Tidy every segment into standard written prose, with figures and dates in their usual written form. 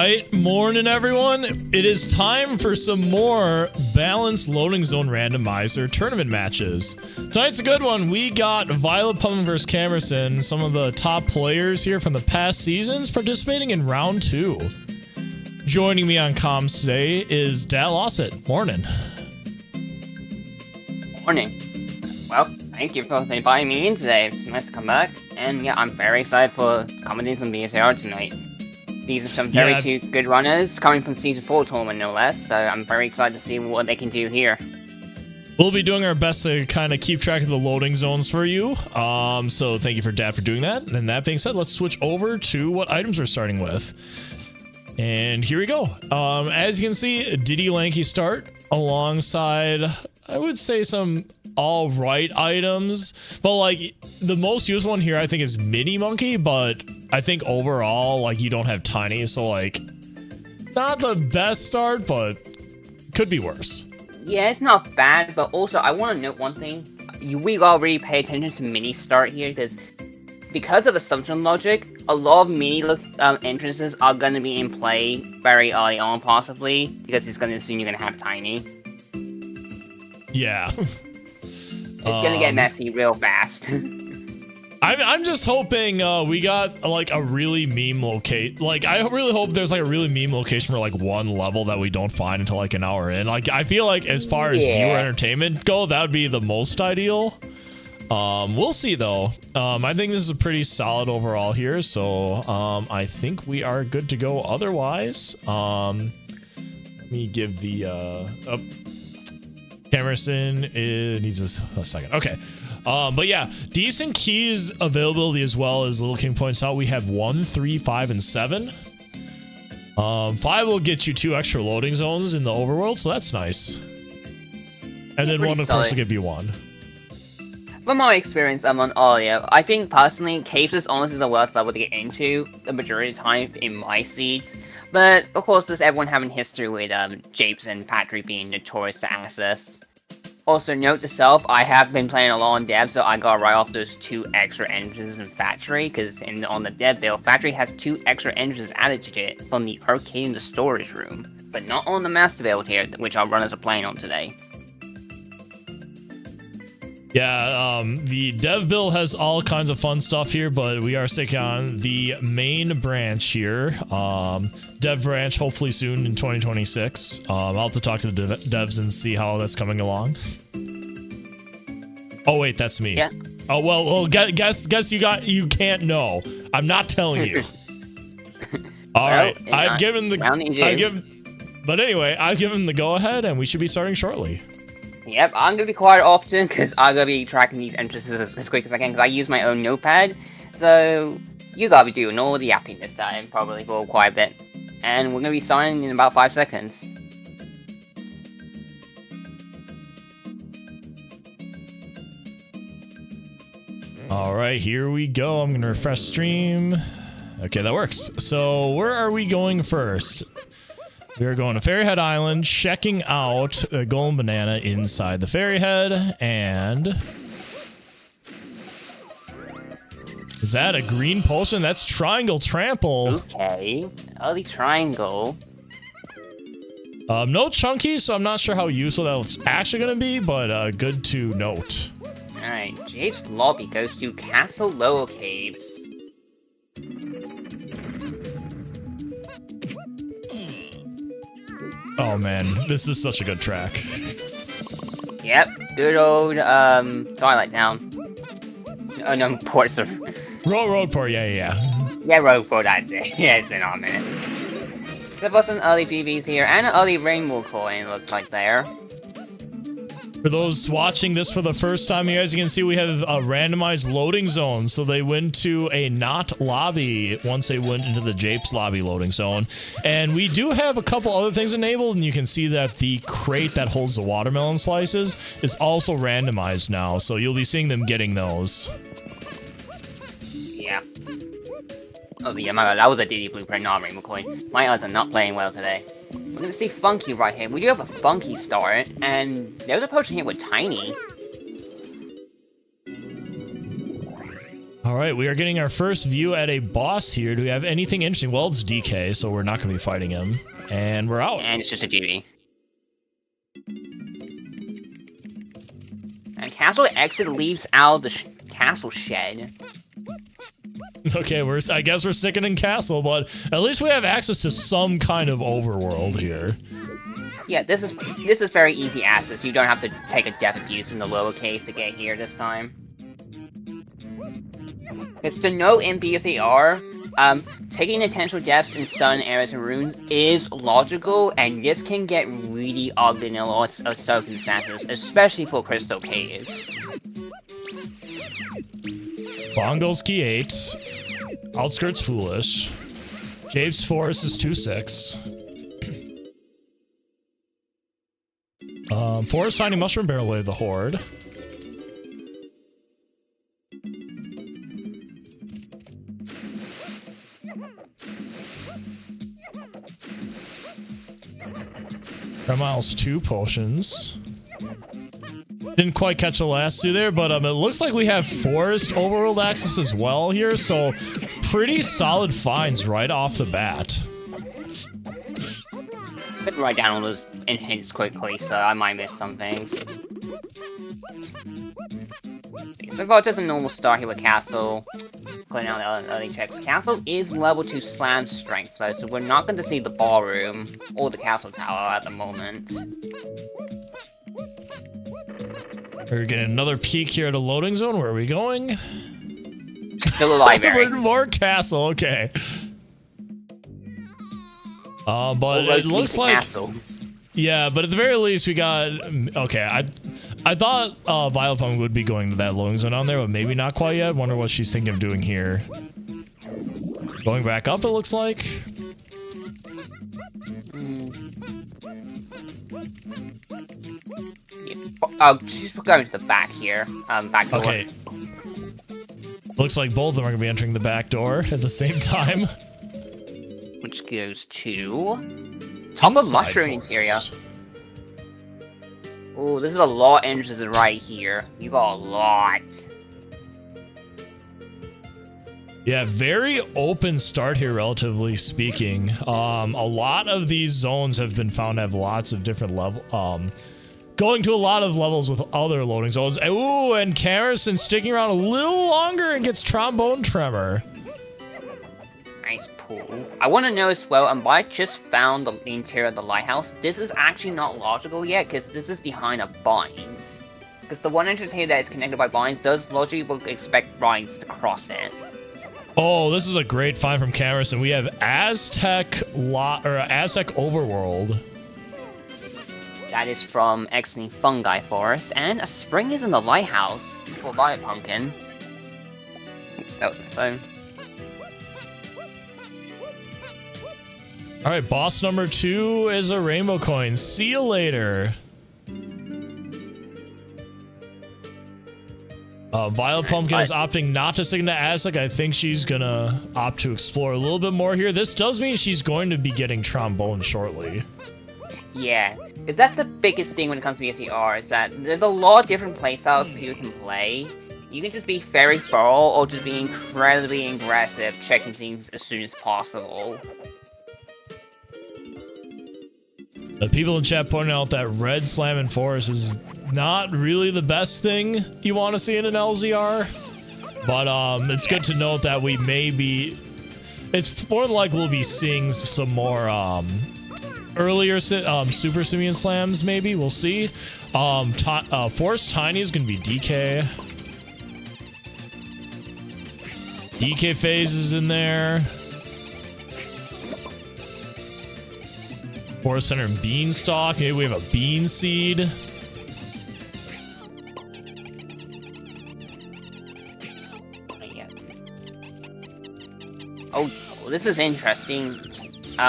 right, morning everyone. It is time for some more balanced loading zone randomizer tournament matches. Tonight's a good one. We got VioletPumpkin versus Camerson, some of the top players here from the past seasons participating in round 2. Joining me on comms today is Dat Lawsett. Morning. Morning. Well, thank you for inviting me in today. It's nice to come back. And yeah, I'm very excited for commenting some BLZR tonight. These are some very two good runners coming from Season 4 tournament, no less. So I'm very excited to see what they can do here. We'll be doing our best to kind of keep track of the loading zones for you. So thank you for Dad for doing that. And that being said, let's switch over to what items we're starting with. And here we go. As you can see, Diddy Lanky start alongside, I would say, some all right items. But like the most used one here, I think, is Mini Monkey. But I think overall, like, you don't have Tiny, so like not the best start, but could be worse. Yeah, it's not bad, but also I want to note one thing. We gotta really pay attention to Mini start here, because of assumption logic, a lot of Mini entrances are going to be in play very early on, possibly, because it's going to assume you're going to have Tiny. Yeah. It's going to get messy real fast. I'm just hoping we got like a really meme locate. Like, I really hope there's like a really meme location for like one level that we don't find until like an hour in. Like, I feel like as far as viewer entertainment go, that would be the most ideal. We'll see though. I think this is a pretty solid overall here, so I think we are good to go otherwise. Let me give the Camerson needs a second. Okay. But yeah, decent keys availability as well. As Little King points out, we have 1, 3, 5, and 7. 5 will get you 2 extra loading zones in the overworld, so that's nice. And then 1, of course, will give you 1. From my experience on earlier, I think personally, Caves is honestly the worst level to get into the majority of the time in my seeds. But of course, there's everyone having history with Japes and Patrick being notorious to access. Also, note to self, I have been playing a lot on dev, so I got right off those 2 extra entrances in Factory, because on the dev build, Factory has 2 extra entrances added to it from the arcade and the storage room, but not on the master build here, which our runners are playing on today. Yeah, the dev build has all kinds of fun stuff here, but we are sticking on the main branch here. Dev branch hopefully soon in 2026. I'll have to talk to the devs and see how that's coming along. Oh wait, that's me. Yeah. Oh well, guess you can't know. I'm not telling you. All right, I've given the but anyway, I've given the go ahead, and we should be starting shortly. Yep, I'm going to be quiet often, because I'm going to be tracking these entrances as quick as I can, because I use my own notepad. So, you got to be doing all the yapping this time, probably for quite a bit. And we're going to be starting in about 5 seconds. Alright, here we go. I'm going to refresh stream. Okay, that works. So, where are we going first? We are going to Fairyhead Island, checking out a golden banana inside the Fairyhead, and is that a green potion? That's Triangle Trample. Okay, early triangle. No Chunky, so I'm not sure how useful that's actually going to be, but good to note. Alright, Jade's lobby goes to Castle Lower Caves. Oh man, this is such a good track. Yep, good old Twilight Town. Oh no, Ports of Road Port, yeah. Yeah, Road Port, I'd say. Yeah, it's been on a minute. There was some early GVs here, and an early Rainbow coin, looks like there. For those watching this for the first time, you guys can see we have a randomized loading zone. So they went to a not lobby once they went into the Japes lobby loading zone. And we do have a couple other things enabled, and you can see that the crate that holds the watermelon slices is also randomized now. So you'll be seeing them getting those. Yeah. Oh yeah, my god, that was a DD blueprint, not Rainbow coin. My odds are not playing well today. We're gonna see Funky right here. We do have a Funky start, and there's a potion here with Tiny. All right, we are getting our first view at a boss here. Do we have anything interesting? Well, it's DK, so we're not going to be fighting him. And we're out. And it's just a DB. And castle exit leaves out the castle shed. Okay, I guess we're sticking in castle, but at least we have access to some kind of overworld here. Yeah, this is very easy access. You don't have to take a death abuse in the lower cave to get here this time. Because to know in BLZR, taking intentional deaths in sun areas and runes is logical, and this can get really ugly in a lot of circumstances, especially for crystal caves. Bongo's key 8. Outskirts foolish. Jabe's forest is 2-6. Forest tiny mushroom barrel wave the horde. Miles 2 potions. Didn't quite catch the last two there, but it looks like we have forest overworld access as well here, so pretty solid finds right off the bat. But write down all those hints quickly, so I might miss some things. So far, just a normal start here with Castle. Clearing out the early checks. Castle is level 2 slam strength though, so we're not going to see the ballroom or the castle tower at the moment. We're getting another peek here at a loading zone. Where are we going? Still a library. More castle, okay. But it looks like... Castle. Yeah, but at the very least we got... Okay, I thought VioletPumpkin would be going to that loading zone on there, but maybe not quite yet. Wonder what she's thinking of doing here. Going back up, it looks like. Yeah. She's going to the back here. Back door. Okay. Looks like both of them are going to be entering the back door at the same time. Which goes to... Top of mushroom interior. Oh, this is a lot of entrances right here. You got a lot. Yeah, very open start here, relatively speaking. A lot of these zones have been found to have lots of different level. Going to a lot of levels with other loading zones. Ooh, and Camerson sticking around a little longer and gets trombone tremor. Nice pull. I want to know as well, I just found the interior of the lighthouse. This is actually not logical yet, because this is behind a binds. Because the one entrance here that is connected by binds does logically expect binds to cross it. Oh, this is a great find from Camerson. We have Aztec Overworld. That is from Exiting Fungi Forest, and a spring is in the lighthouse for VioletPumpkin. Oops, that was my phone. Alright, boss number 2 is a rainbow coin. See you later. VioletPumpkin is opting not to stick into Aztec. I think she's gonna opt to explore a little bit more here. This does mean she's going to be getting trombone shortly. Yeah, because that's the biggest thing when it comes to BLZR, is that there's a lot of different playstyles people can play. You can just be very thorough, or just be incredibly aggressive, checking things as soon as possible. The people in chat pointing out that red slam in forest is not really the best thing you want to see in an LZR, but it's good to note that we may be... It's more than likely we'll be seeing some more earlier Super Simian slams, maybe. We'll see. Forest Tiny is going to be DK. DK phase is in there. Forest Center and Beanstalk. Maybe we have a Bean Seed. Oh, this is interesting.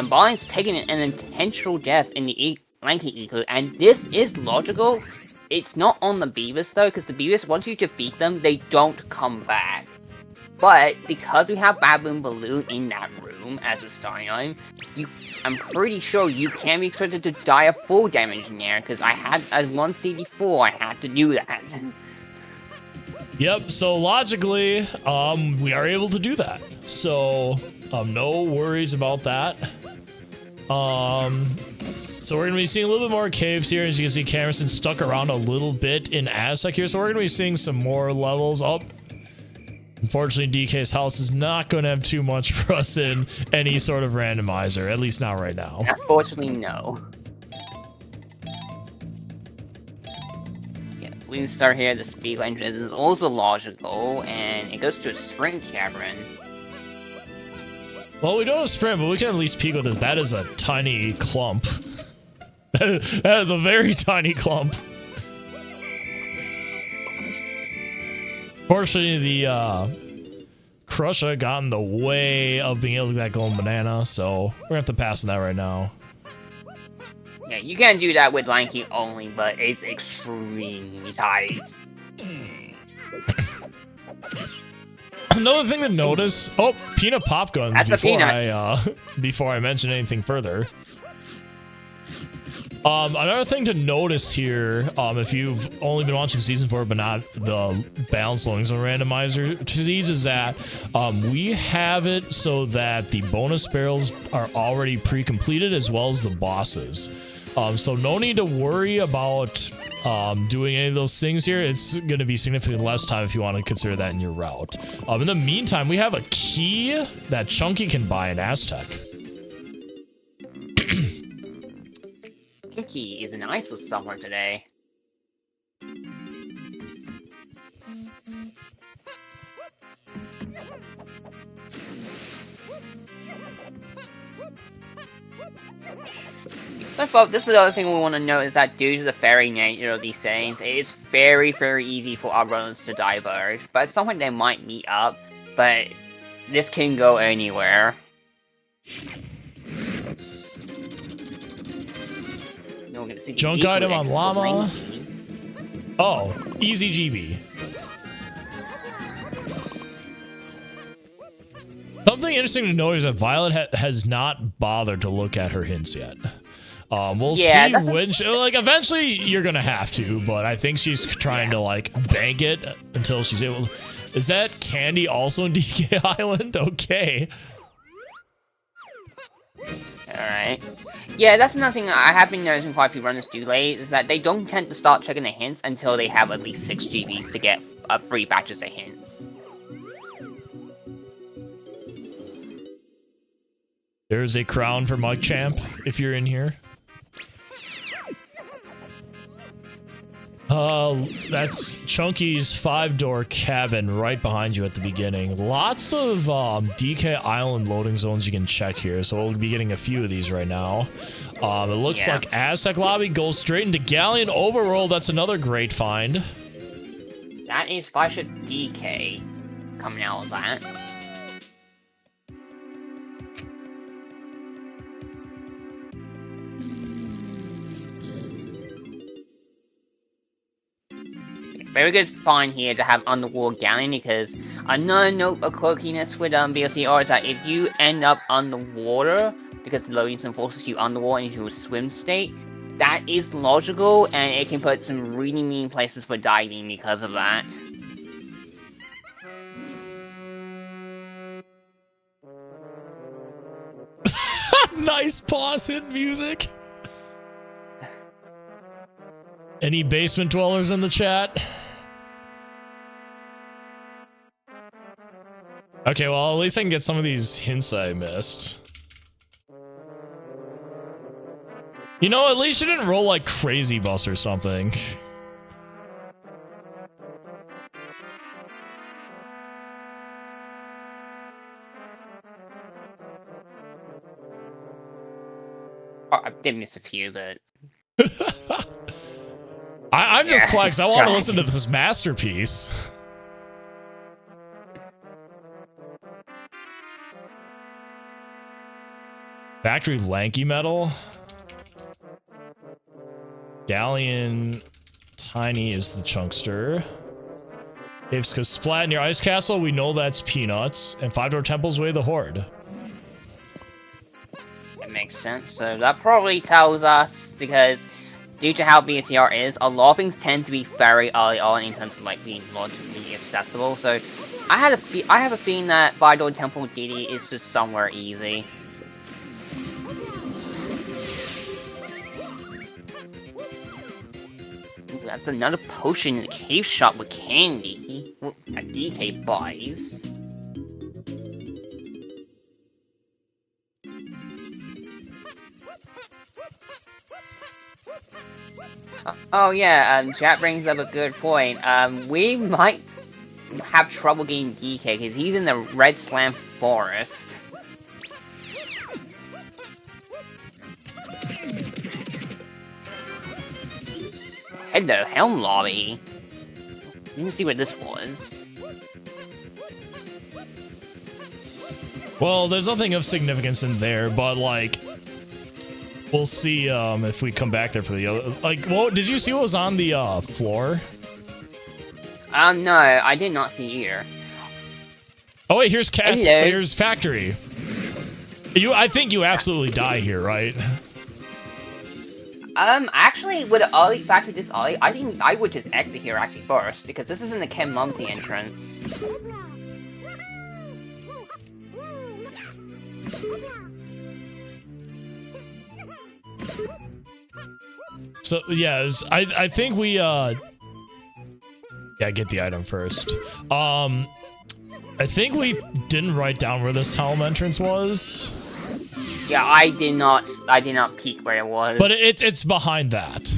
Bond's taking an intentional death in the Lanky Eco, and this is logical. It's not on the Beavis though, because the Beavis, once you defeat them, they don't come back. But because we have Baboon Balloon in that room as a starting item, I'm pretty sure you can be expected to die a full damage in there, because I had, as 1 CD4, I had to do that. Yep, so logically, we are able to do that. So, no worries about that. So we're going to be seeing a little bit more caves here. As you can see, Camerson stuck around a little bit in Aztec here. So we're going to be seeing some more levels up. Unfortunately, DK's house is not going to have too much for us in any sort of randomizer, at least not right now. Unfortunately, no. Yeah, we can start here. The speed entrance is also logical, and it goes to a spring cavern. Well, we don't have a sprint, but we can at least peek with this. That is a tiny clump. That is a very tiny clump. Fortunately, the Crusher got in the way of being able to get that golden banana, so we're gonna have to pass on that right now. Yeah, you can do that with Lion King only, but it's extremely tight. Another thing to notice. Oh, peanut pop guns. That's Before I mention anything further. Another thing to notice here, if you've only been watching season 4 but not the balance loadings on randomizer seeds, is that we have it so that the bonus barrels are already pre-completed as well as the bosses. So no need to worry about doing any of those things here. It's going to be significantly less time if you want to consider that in your route. In the meantime, we have a key that Chunky can buy in Aztec. Pinky is in ISO somewhere today. So folks, this is the other thing we want to note is that due to the fairy nature of these things, it is very, very easy for our runners to diverge. But at some point they might meet up, but this can go anywhere. Junk item on llama. Oh, easy GB. Something interesting to note is that Violet has not bothered to look at her hints yet. We'll see when eventually you're gonna have to, but I think she's trying to like bank it until she's able. Is that Candy also in DK Island? Okay. Alright. Yeah, that's another thing I have been noticing quite a few runners do late, is that they don't tend to start checking the hints until they have at least 6 GBs to get free batches of hints. There's a crown for Mike Champ, if you're in here. That's Chunky's 5-door cabin right behind you at the beginning. Lots of DK Island loading zones you can check here, so we'll be getting a few of these right now. It looks like Aztec Lobby goes straight into Galleon Overworld. That's another great find. That is Flagship DK coming out of that. Very good find here to have underwater Galleon, because another note of quirkiness with BLZR is that if you end up underwater, because the loading zone forces you underwater into a swim state, that is logical, and it can put some really mean places for diving because of that. Nice pause hit music. Any basement dwellers in the chat? Okay, well, at least I can get some of these hints I missed. You know, at least you didn't roll like Crazy Bus or something. Oh, I did miss a few, but... I'm just quiet because I want to listen to this masterpiece. Factory Lanky Metal. Galleon Tiny is the chunkster. If it's Splat near Ice Castle, we know that's Peanuts. And 5-door Temple's Way the Horde. That makes sense. So that probably tells us, because due to how BLZR is, a lot of things tend to be very early on in terms of like being logically accessible. So I have a feeling that Vidal Temple DD is just somewhere easy. Ooh, that's another potion in the cave shop with candy that DK buys. Oh yeah, chat brings up a good point. We might have trouble getting DK because he's in the Red Slam Forest. Hello, Helm lobby. Didn't see what this was. Well, there's nothing of significance in there, but like, we'll see if we come back there for the other. Like, well, did you see what was on the floor? No, I did not see either. Oh wait, here's Hello. Here's factory. I think you absolutely die here, right? Actually, with an early factory this early, I think I would just exit here actually first, because this isn't the Ken Mumsy entrance. So yeah, I think we yeah, get the item first. I think we didn't write down where this Helm entrance was. Yeah, I did not peek where it was. But it's behind that.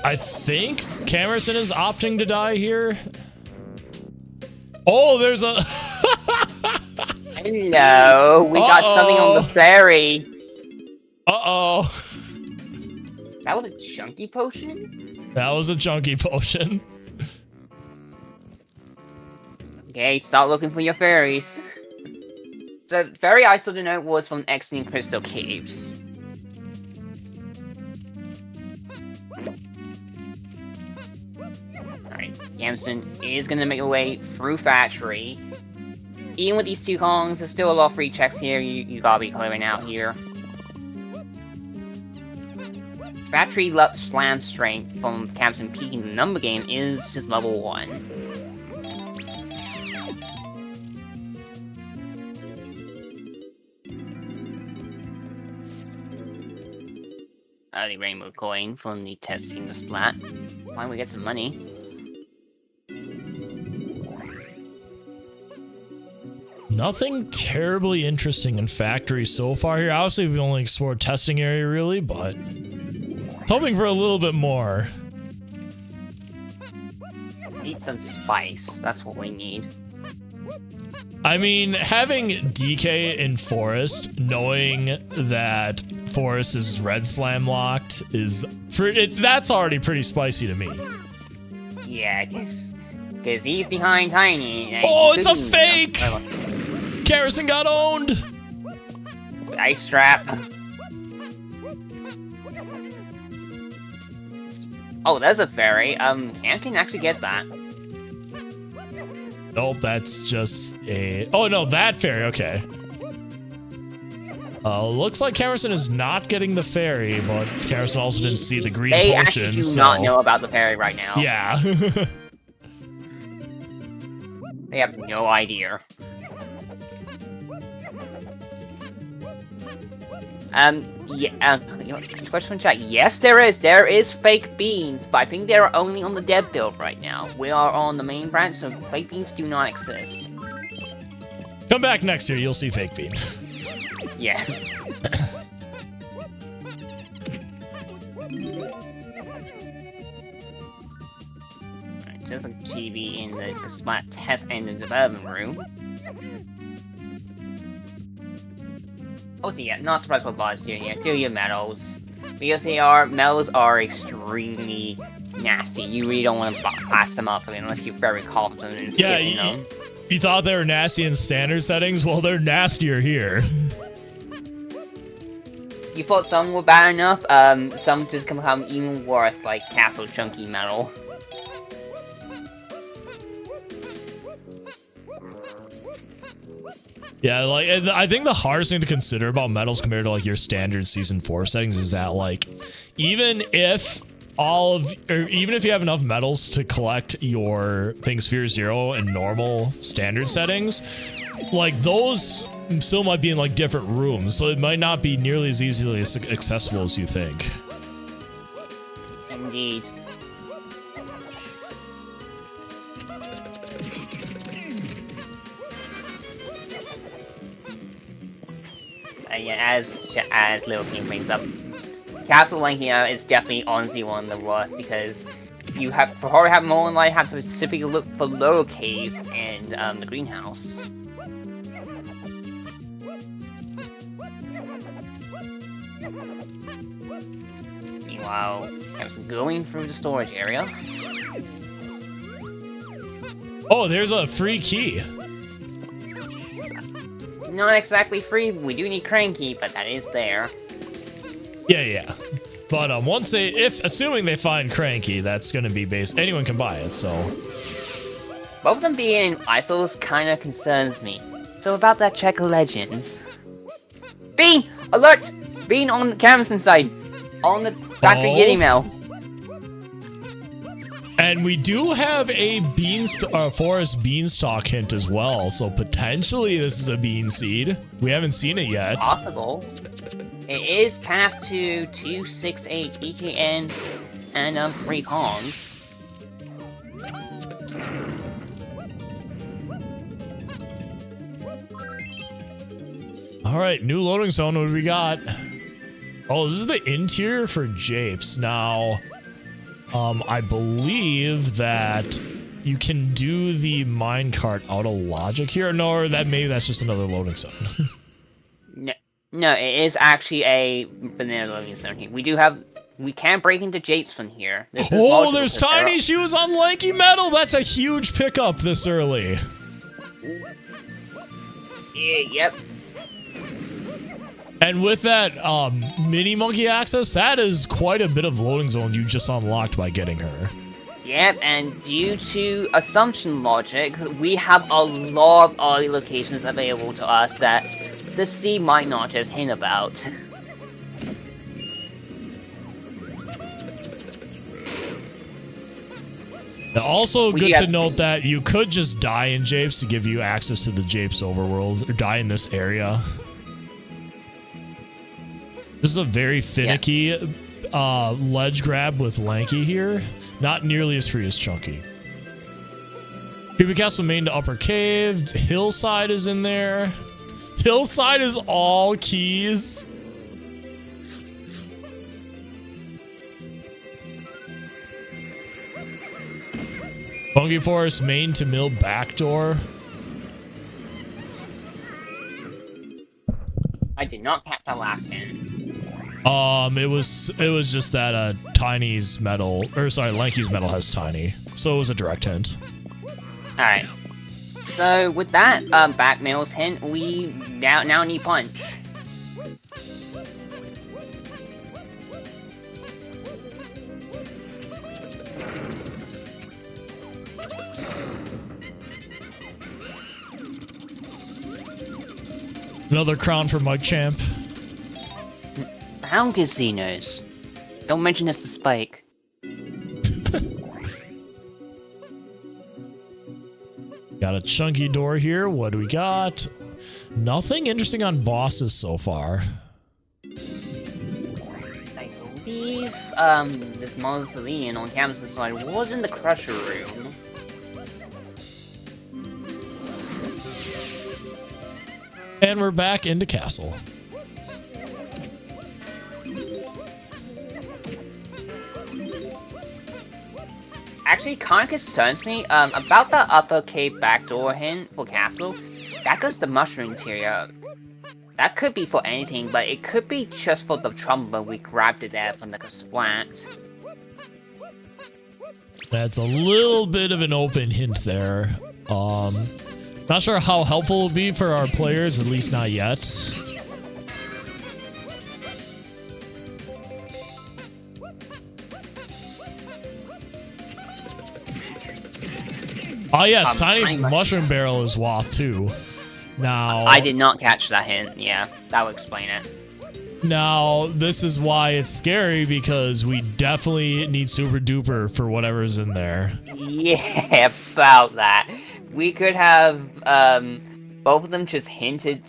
I think Camerson is opting to die here. Oh, there's a... Hello, we got something on the ferry. Uh-oh. That was a chunky potion? That was a chunky potion. Okay, start looking for your fairies. So, fairy I still know was from exiting Crystal Caves. Alright, Camerson is gonna make a way through Factory. Even with these two Kongs, there's still a lot of free checks here you gotta be clearing out here. Factory Slam Strength from Camerson peaking the number game is just level 1. The Rainbow Coin from the testing the splat. Why don't we get some money? Nothing terribly interesting in Factory so far here. Obviously, we've only explored testing area really, but hoping for a little bit more. Need some spice. That's what we need. I mean, having DK in Forest, knowing that Forest is Red Slam locked, that's already pretty spicy to me. Yeah, cause he's behind Tiny. Oh, it's a fake! Camerson got owned! Ice trap. Oh, there's a fairy. Cam can actually get that. Nope, that's just a... Oh, no, that fairy, okay. Looks like Camerson is not getting the fairy, but Camerson also didn't see the green potion, actually do not know about the fairy right now. Yeah. They have no idea. Yeah, question from chat. Yes, there is fake beans, but I think they're only on the dev build right now. We are on the main branch, so fake beans do not exist. Come back next year, you'll see fake bean. Yeah. Just like GB in the splat test and the development room. Also, yeah, not surprised what Bob's doing here. Do your medals. Because medals are extremely nasty. You really don't want to pass them up, unless you're very confident in skipping them. You thought they were nasty in standard settings? Well, they're nastier here. You thought some were bad enough, some just become even worse, like Castle Chunky Metal. Yeah, like I think the hardest thing to consider about medals compared to like your standard season 4 settings is that like even if you have enough medals to collect your Thing Sphere 0 in normal standard settings, like those still might be in like different rooms, so it might not be nearly as easily accessible as you think. Indeed. Yeah, as Little King brings up, Castle Link, is definitely honestly one of the worst because you probably have more than like have to specifically look for Lower Cave and the greenhouse. Meanwhile, Camerson going through the storage area. Oh, there's a free key. Not exactly free, we do need Cranky, but that is there. Yeah. But once assuming they find Cranky, that's gonna be anyone can buy it, so. Both of them being in ISOs kinda concerns me. So about that check of legends. Bean! Alert! Bean on the Camerson side! On the factory Giddy mail. And we do have a forest beanstalk hint as well, so potentially this is a bean seed. We haven't seen it yet. Possible. It is path to 268 EKN and 3 Kongs. All right, new loading zone. What do we got? Oh, this is the interior for Japes. Now, I believe that you can do the minecart out of logic here. No, or maybe that's just another loading zone. No, it is actually a banana loading zone here. We can break into Japes from here. Oh, there's tiny shoes on lanky metal. That's a huge pickup this early. Yeah, yep. And with that mini monkey access, that is quite a bit of loading zone you just unlocked by getting her. Yep, and due to assumption logic, we have a lot of early locations available to us that the sea might not just hint about. Also good to note that you could just die in Japes to give you access to the Japes overworld, or die in this area. This is a very finicky ledge grab with Lanky here. Not nearly as free as Chunky. Creepy Castle main to upper cave. Hillside is in there. Hillside is all keys. Funky Forest main to mill back door. I did not catch that last hint. It was just that Lanky's metal has tiny, so it was a direct hint. All right. So with that back mills hint, we now need punch. Another crown for Mike Champ. Brown casinos. Don't mention this to Spike. Got a chunky door here. What do we got? Nothing interesting on bosses so far. I believe this mausoleum on Camerson's side was in the Crusher room. And we're back into castle. Actually, kind of concerns me about the upper cave backdoor hint for castle. That goes to mushroom interior. That could be for anything, but it could be just for the trumpet we grabbed it there from the splat. That's a little bit of an open hint there. Not sure how helpful it will be for our players, at least not yet. Oh yes, tiny Tiny mushroom barrel is Woth too. Now I did not catch that hint. Yeah, that would explain it. Now, this is why it's scary, because we definitely need super duper for whatever's in there. Yeah, about that. We could have both of them just hinted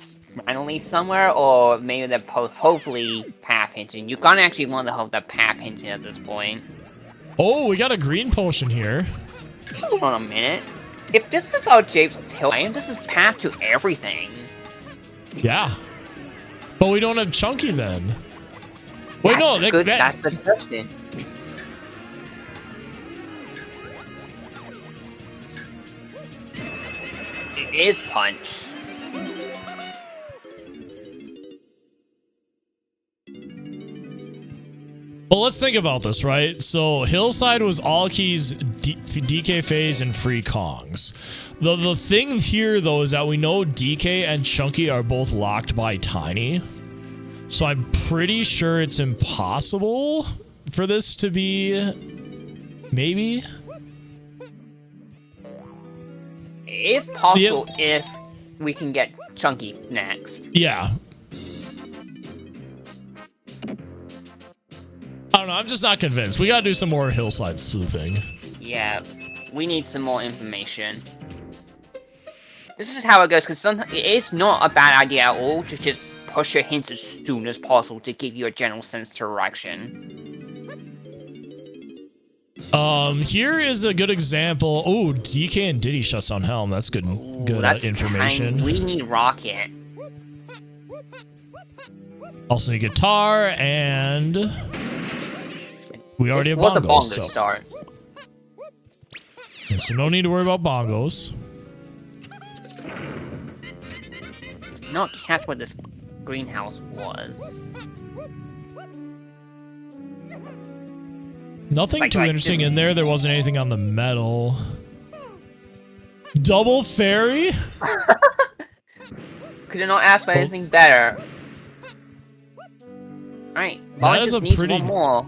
randomly somewhere, or maybe they're hopefully path hinting. You can't actually want to hope that path hinting at this point. Oh, we got a green potion here. Hold on a minute. If this is how Jape's telling, this is path to everything. Yeah. But we don't have Chunky then. Wait, no, That's the question. It is Punch. Well, let's think about this, right? So Hillside was all keys, DK phase, and free Kongs. The thing here, though, is that we know DK and Chunky are both locked by Tiny. So I'm pretty sure it's impossible for this to be... Maybe? It is possible if we can get Chunky next. Yeah. I don't know, I'm just not convinced. We gotta do some more Hillside sleuthing. Yeah, we need some more information. This is how it goes, because sometimes it is not a bad idea at all to just push your hints as soon as possible to give you a general sense of direction. Here is a good example. Oh, DK and Diddy shuts down Helm. That's good. That's information. We need Rocket. Also need guitar, and we already have bongos. What's a bongo so. start? Yeah, so no need to worry about bongos. Did not catch what this greenhouse was. Nothing too interesting in there. There wasn't anything on the metal. Double fairy? Could have not asked for anything better. Alright, that is just a needs pretty... one more.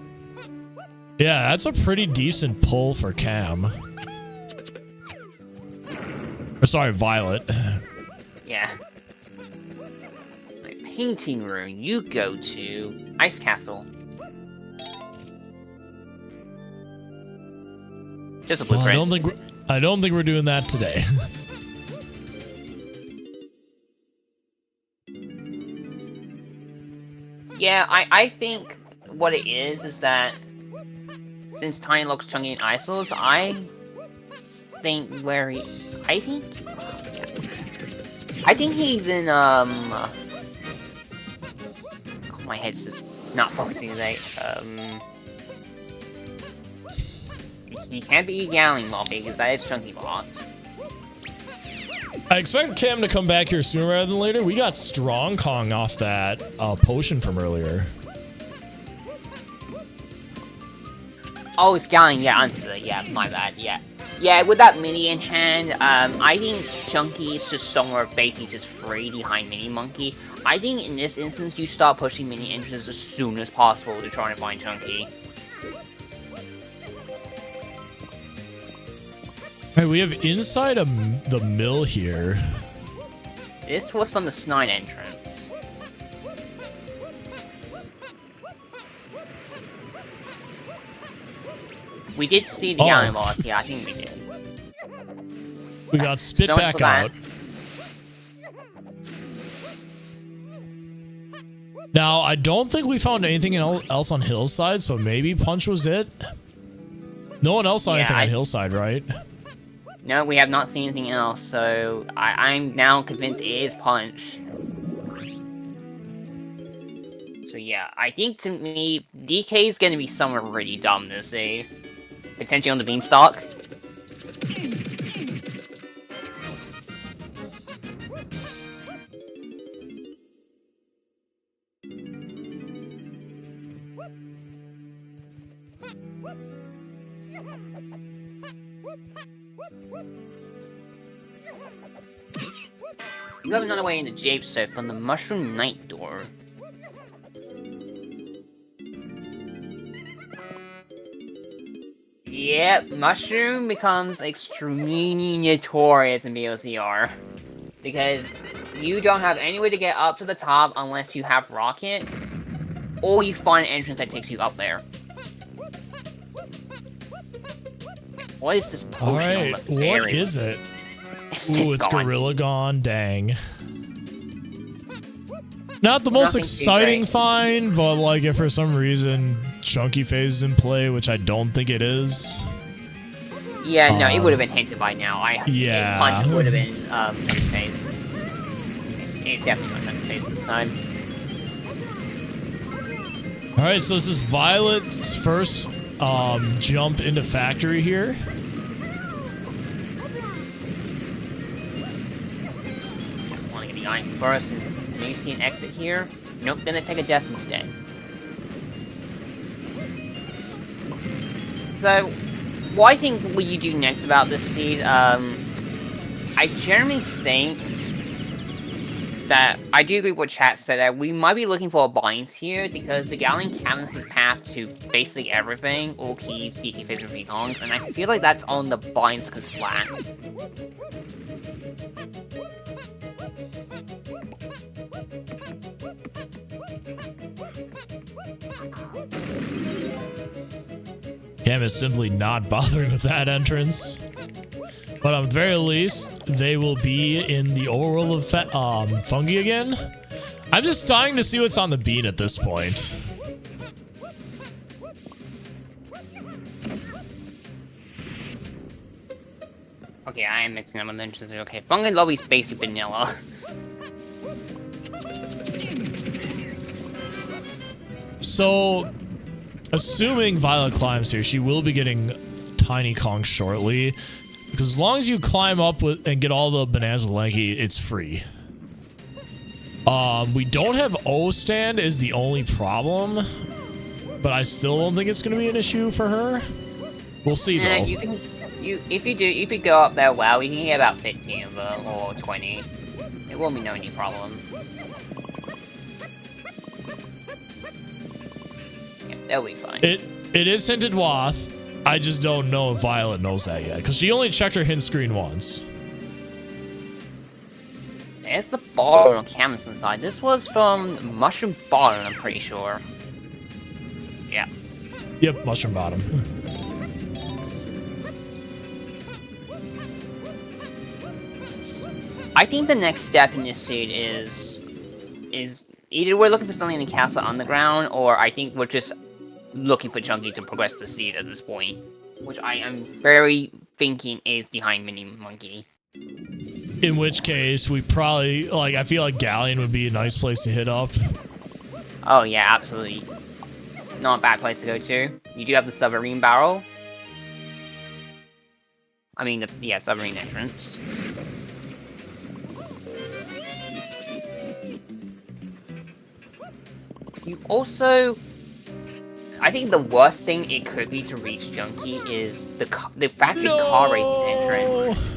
Yeah, that's a pretty decent pull for Cam. Or sorry, Violet. Yeah. My painting room, you go to Ice Castle. Just a blueprint. Well, I don't think we're doing that today. Yeah, I think what it is that since Tiny looks chunky and isolates, I think he's in God, my head's just not focusing today. He can't be Galleon because that is Chunky blocked. I expect Cam to come back here sooner rather than later. We got Strong Kong off that potion from earlier. Oh, it's Galleon. Yeah, answer. Yeah, my bad. Yeah. Yeah, with that mini in hand, I think Chunky is just somewhere basically just free behind Mini Monkey. I think in this instance, you start pushing mini entrances as soon as possible to try and find Chunky. Alright, we have inside the mill here. This was from the Snide entrance. We did see the Galleon boss. Yeah, I think we did. We got spit So back out. Now, I don't think we found anything else on Hillside, so maybe Punch was it. No one else saw anything on Hillside, right? No, we have not seen anything else, so I'm now convinced it is Punch. So yeah, I think to me, DK is gonna be somewhere really dumb this day. Potentially on the Beanstalk. You have another way into Jape set from the Mushroom Night Door. Yeah, Mushroom becomes extremely notorious in BLZR. Because you don't have any way to get up to the top unless you have Rocket, or you find an entrance that takes you up there. What is this potion on the fairy? What is it? Ooh, it's Gorilla Gone, dang. Not the most exciting find, but like if for some reason Chunky Phase is in play, which I don't think it is. Yeah, no, it would have been hinted by now. Yeah. Punch would have been Chunky Phase. It's definitely not Chunky Phase this time. Alright, so this is Violet's first jump into Factory here. Want to get the iron first and maybe see an exit here. Nope, gonna take a death instead. So, what I think what you do next about this seed, I generally think that I do agree with what chat said that we might be looking for a binds here because the Galleon Camerson's path to basically everything, all keys, DK phase, and recon, and I feel like that's on the binds slant. Cam is simply not bothering with that entrance. But at the very least, they will be in the overworld of fungi again. I'm just dying to see what's on the bean at this point. Okay, I am mixing up with entrances. Okay, fungi lobby's basically vanilla. So, assuming Violet climbs here, she will be getting Tiny Kong shortly. Because as long as you climb up with and get all the bananas with Lanky, it's free. We don't have O stand is the only problem. But I still don't think it's going to be an issue for her. We'll see though. If you go up there well, you can get about 15 of them, or 20. It won't be no any problem. Yeah, that'll be fine. It is hinted Wath. I just don't know if Violet knows that yet, because she only checked her hint screen once. There's the bar on Camerson's side. This was from Mushroom Bottom, I'm pretty sure. Yeah. Yep, Mushroom Bottom. I think the next step in this seed is either we're looking for something in the Castle Underground, or I think we're just looking for Chunky to progress the seed at this point, which I am very thinking is behind Mini Monkey. In which case, we probably, like, I feel like Galleon would be a nice place to hit up. Oh yeah, absolutely. Not a bad place to go to. You do have the submarine barrel. I mean, yeah, submarine entrance. You also... I think the worst thing it could be to reach Junkie is the factory car race entrance.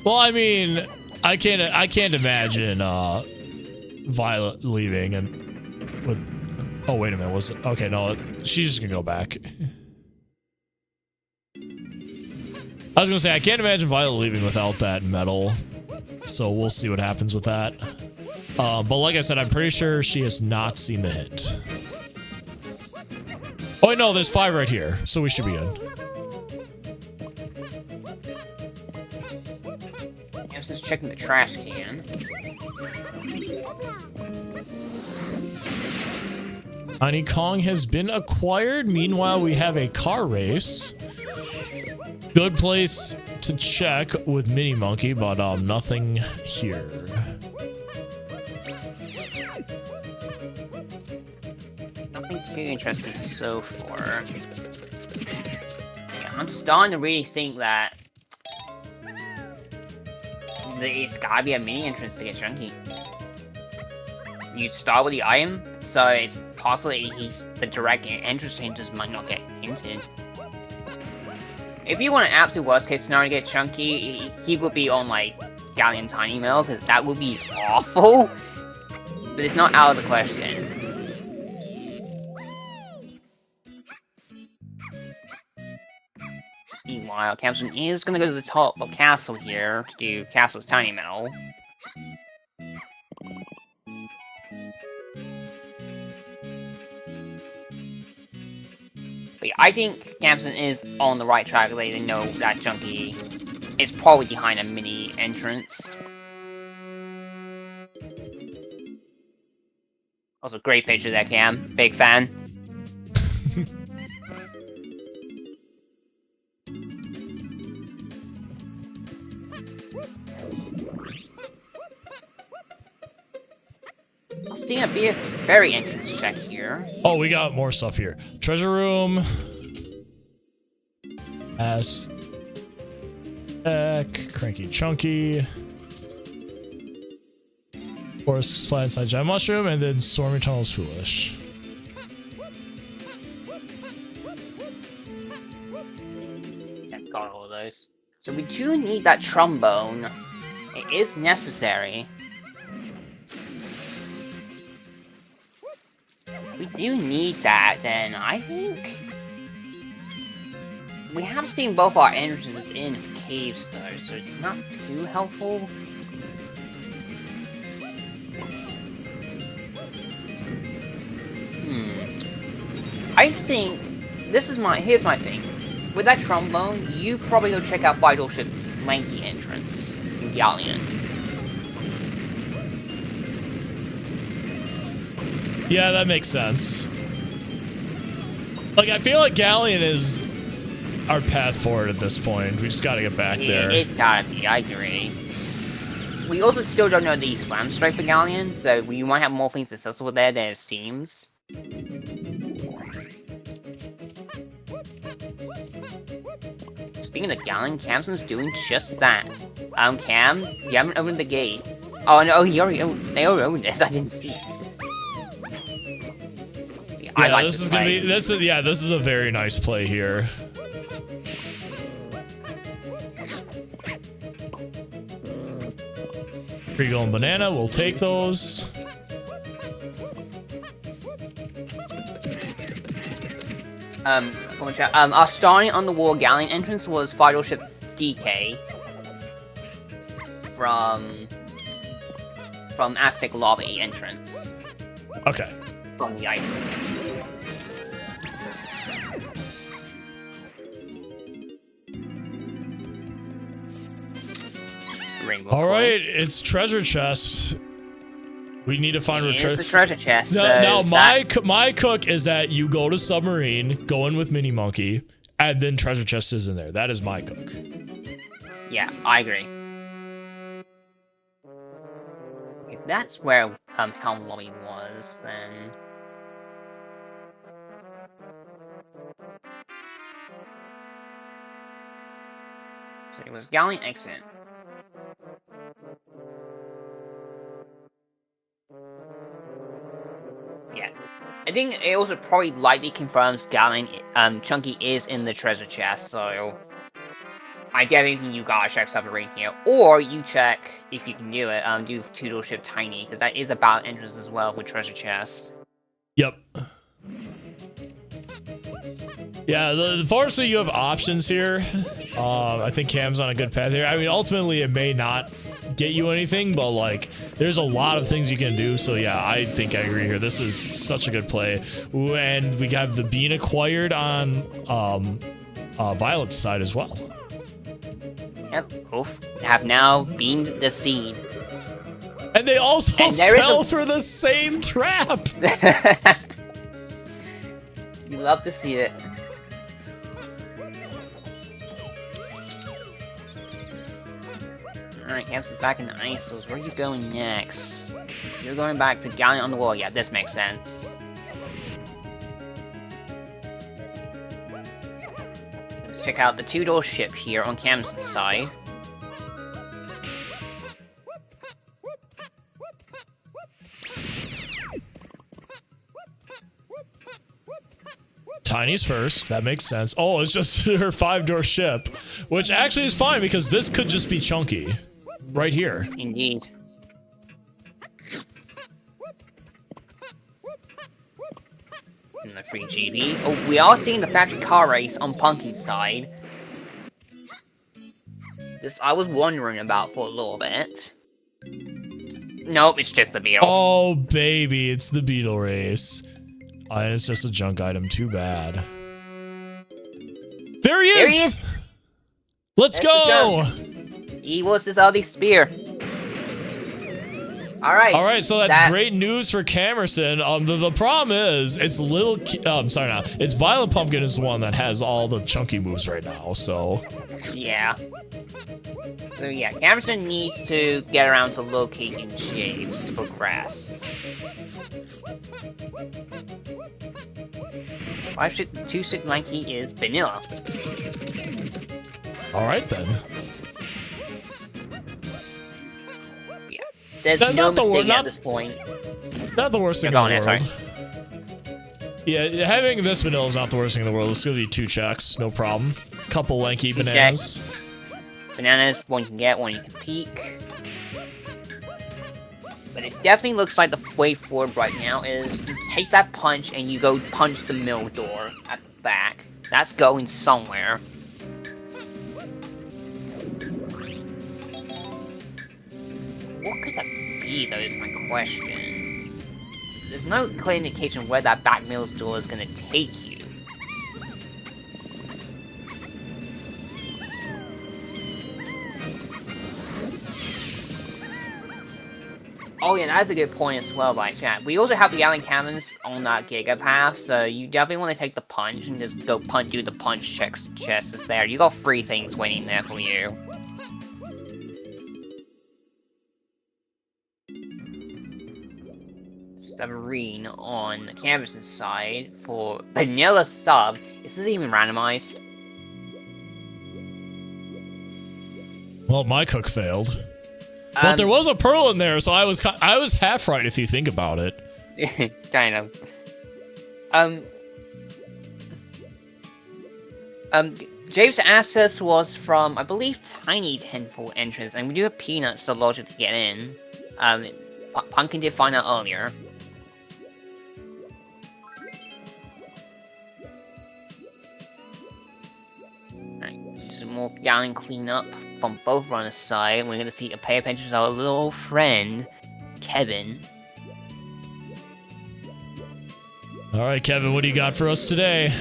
Well, I mean, I can't imagine Violet leaving and with. Oh wait a minute, was it? Okay, no, she's just gonna go back. I was gonna say I can't imagine Violet leaving without that medal, so we'll see what happens with that. But like I said, I'm pretty sure she has not seen the hint. Oh wait, no, there's 5 right here, so we should be in. I was just checking the trash can. Tiny Kong has been acquired. Meanwhile, we have a car race. Good place to check with Mini Monkey, but nothing here. Nothing too interesting so far. Yeah, I'm starting to really think that it's gotta be a mini entrance to get Chunky. You start with the item, so it's possible he's the direct entrance to him just might not get hinted. If you want an absolute worst case scenario to get Chunky, he would be on like Galleon Tiny Mill, because that would be awful. But it's not out of the question. Meanwhile, Camerson is gonna go to the top of Castle here to do Castle's Tiny Metal. But yeah, I think Camerson is on the right track. They know that Chunky is probably behind a mini entrance. Also, great picture there, Cam. Big fan. I'll see a be a very entrance check here. Oh, we got more stuff here. Treasure room. Aztec. Cranky Chunky. Forest supply inside Giant Mushroom, and then Stormy Tunnel's Foolish. Yeah, got all of those. So we do need that trombone. It is necessary. We do need that, then I think we have seen both our entrances in caves though, so it's not too helpful. I think here's my thing. With that trombone, you probably go check out Vital Ship Lanky entrance in Galleon. Yeah, that makes sense. Like, I feel like Galleon is our path forward at this point. We just gotta get back there. It's gotta be, I agree. We also still don't know the slam strike for Galleon, so we might have more things successful there than it seems. Speaking of Galleon, Camerson's doing just that. Cam, you haven't opened the gate. Oh no, they already opened this. I didn't see it. Yeah, like this is gonna be this is a very nice play here. Regal and Banana, we'll take those. Our starting on the wall Galleon entrance was Vital Ship DK from Aztec Lobby entrance. Okay. From the ices. All right, it's treasure chest. We need to find the treasure chest. Now, my cook is that you go to submarine, go in with Mini Monkey, and then treasure chest is in there. That is my cook. Yeah, I agree. If that's where Helm Lobby was, then. So it was Galleon exit. Yeah. I think it also probably likely confirms Galleon Chunky is in the treasure chest, so I definitely think you gotta check submarine here. Or you check, if you can do it, do Two-Door Ship Tiny, because that is a battle entrance as well with treasure chest. Yep. Yeah, unfortunately you have options here. I think Cam's on a good path here. I mean, ultimately it may not get you anything, but like there's a lot of things you can do. So yeah, I think I agree here. This is such a good play. Ooh, and we got the bean acquired on Violet's side as well. Yep, oof. Have now beamed the seed. And they also fell for the same trap. You love to see it. Alright, Campson's back in the ISOs. Where are you going next? You're going back to Galleon on the wall. Yeah, this makes sense. Let's check out the two-door ship here on Camerson's side. Tiny's first. That makes sense. Oh, it's just her 5-door ship, which actually is fine because this could just be Chunky right here. Indeed. And the free GB. Oh, we are seeing the factory car race on Pumpkin's side. this I was wondering about for a little bit. Nope, it's just the beetle. Oh, baby, it's the beetle race. And it's just a junk item. Too bad. There he is! There he is! Let's go! He was this other spear. Alright. Alright, so that's great news for Camerson. The problem is, it's it's VioletPumpkin is the one that has all the chunky moves right now, so. Yeah. So yeah, Camerson needs to get around to locating James to progress. 5-6-2-6-9 is vanilla. Alright then. There's no mistake at this point. Not the worst thing in the world. Yeah, having this vanilla is not the worst thing in the world. It's gonna be 2 checks, no problem. Couple lanky bananas. Checks. Bananas, one you can get, one you can peek. But it definitely looks like the way forward right now is you take that punch and you go punch the mill door at the back. That's going somewhere. What could that be, though, is my question. There's no clear indication where that back mill's door is going to take you. Oh yeah, that's a good point as well by chat. We also have the Galleon cannons on that Giga Path, so you definitely want to take the punch and just go do the punch chests there. You got 3 things waiting there for you. Submarine on Camerson's side for vanilla sub. Is this even randomized? Well, my cook failed. But there was a pearl in there, so I was half right if you think about it. Kind of. James' access was from, I believe, Tiny Temple entrance, and we do have Peanuts to logic to get in. Pumpkin did find out earlier. Some more Galleon cleanup from both runners' side. We're gonna see pay attention to our little friend, Kevin. Alright, Kevin, what do you got for us today?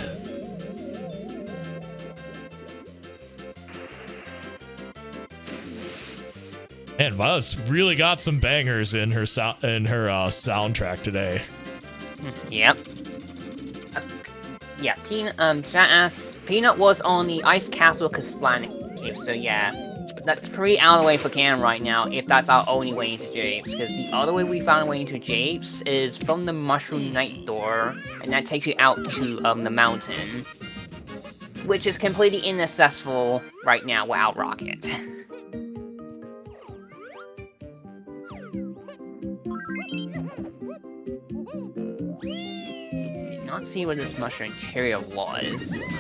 Man, Violet's really got some bangers in her soundtrack today. Yep. Yeah, Peanut was on the Ice Castle Casplanet cave, so yeah. That's pretty out of the way for Cam right now, if that's our only way into Japes, because the other way we found a way into Japes is from the Mushroom Night Door, and that takes you out to the mountain, which is completely inaccessible right now without Rocket. Not see what this mushroom interior was.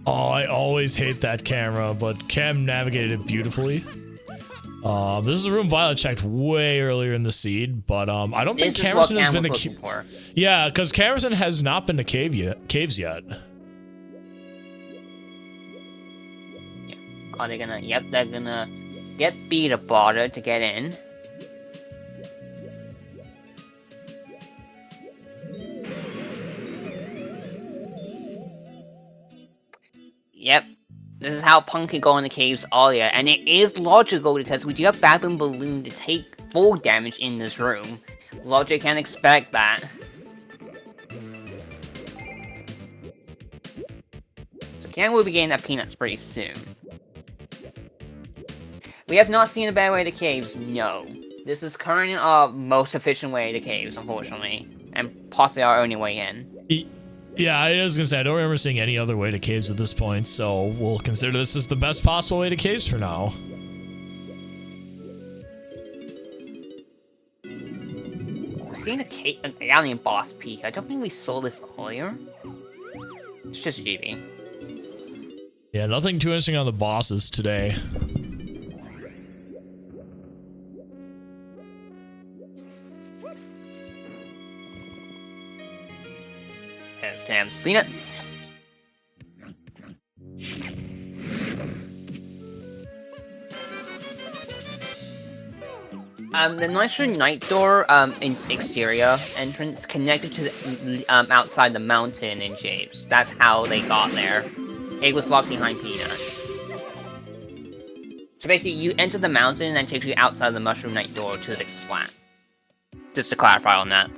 Oh, I always hate that camera, but Cam navigated it beautifully. This is a room Violet checked way earlier in the seed, but I don't think Camerson has been to yeah, because Camerson has not been to caves yet. Are they gonna? Yep, they're gonna get beat a border to get in. Yep, this is how Punk can go in the caves earlier, and it is logical because we do have Baboon Balloon to take full damage in this room. Logic can expect that. So Cam will be getting that Peanuts pretty soon. We have not seen a better way to caves, no. This is currently our most efficient way to caves, unfortunately. And possibly our only way in. Yeah, I was gonna say, I don't remember seeing any other way to caves at this point, so we'll consider this as the best possible way to caves for now. We're seeing a Galleon boss peak. I don't think we saw this earlier. It's just GB. Yeah, nothing too interesting on the bosses today. There's Cam's peanuts. The Nitro Night Door in exterior entrance connected to the, outside the mountain in shapes. That's how they got there. It was locked behind peanuts. So basically, you enter the mountain and it takes you outside the Mushroom Night Door to the big splat. Just to clarify on that.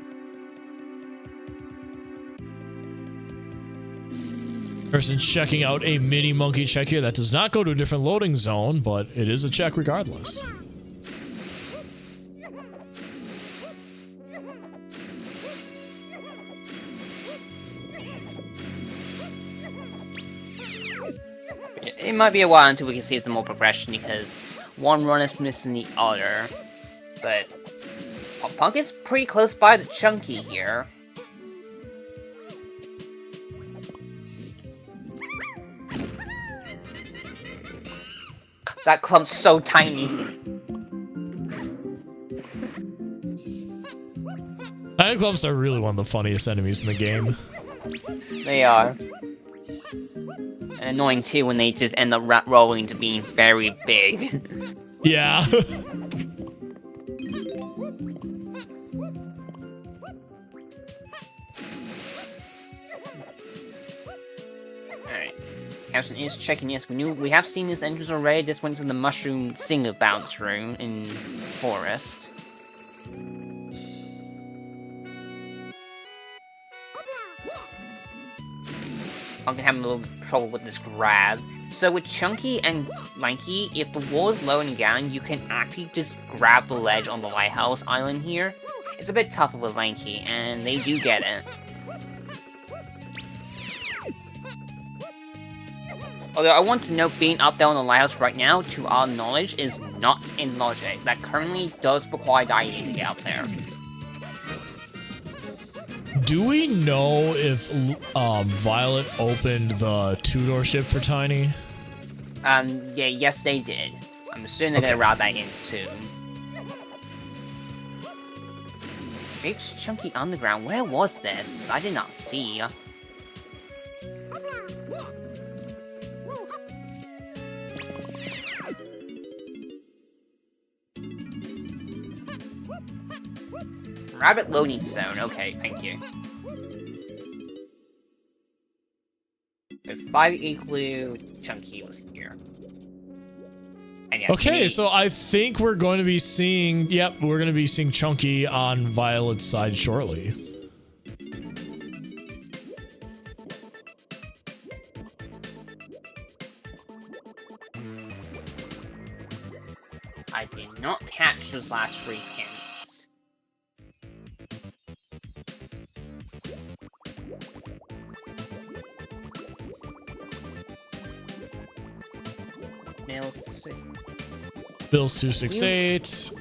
Person's checking out a mini monkey check here. That does not go to a different loading zone, but it is a check regardless. It might be a while until we can see some more progression because one run is missing the other. But Pumpkin's pretty close by the Chunky here. That clump's so tiny. Tiny clumps are really one of the funniest enemies in the game. They are. And annoying too when they just end up rolling to being very big. Yeah. Alright. Camerson is checking. Yes, we have seen this entrance already. This went to the mushroom single bounce room in Forest. I'm gonna have a little trouble with this grab. So with Chunky and Lanky, if the wall is low and down, you can actually just grab the ledge on the lighthouse island here. It's a bit tougher with Lanky, and they do get it. Although I want to note, being up there on the lighthouse right now, to our knowledge, is not in logic. That currently does require diving to get up there. Do we know if Violet opened the two-door ship for Tiny? Yeah, yes they did. I'm assuming they're gonna route that in soon. It's Chunky Underground. Where was this? I did not see. Rabbit loading zone. Okay, thank you. So 5 Igloo, Chunky was here. And yeah, Okay, so I think we're going to be seeing, yep, we're going to be seeing Chunky on Violet's side shortly. I did not catch those last 3 hints. Bill's 268.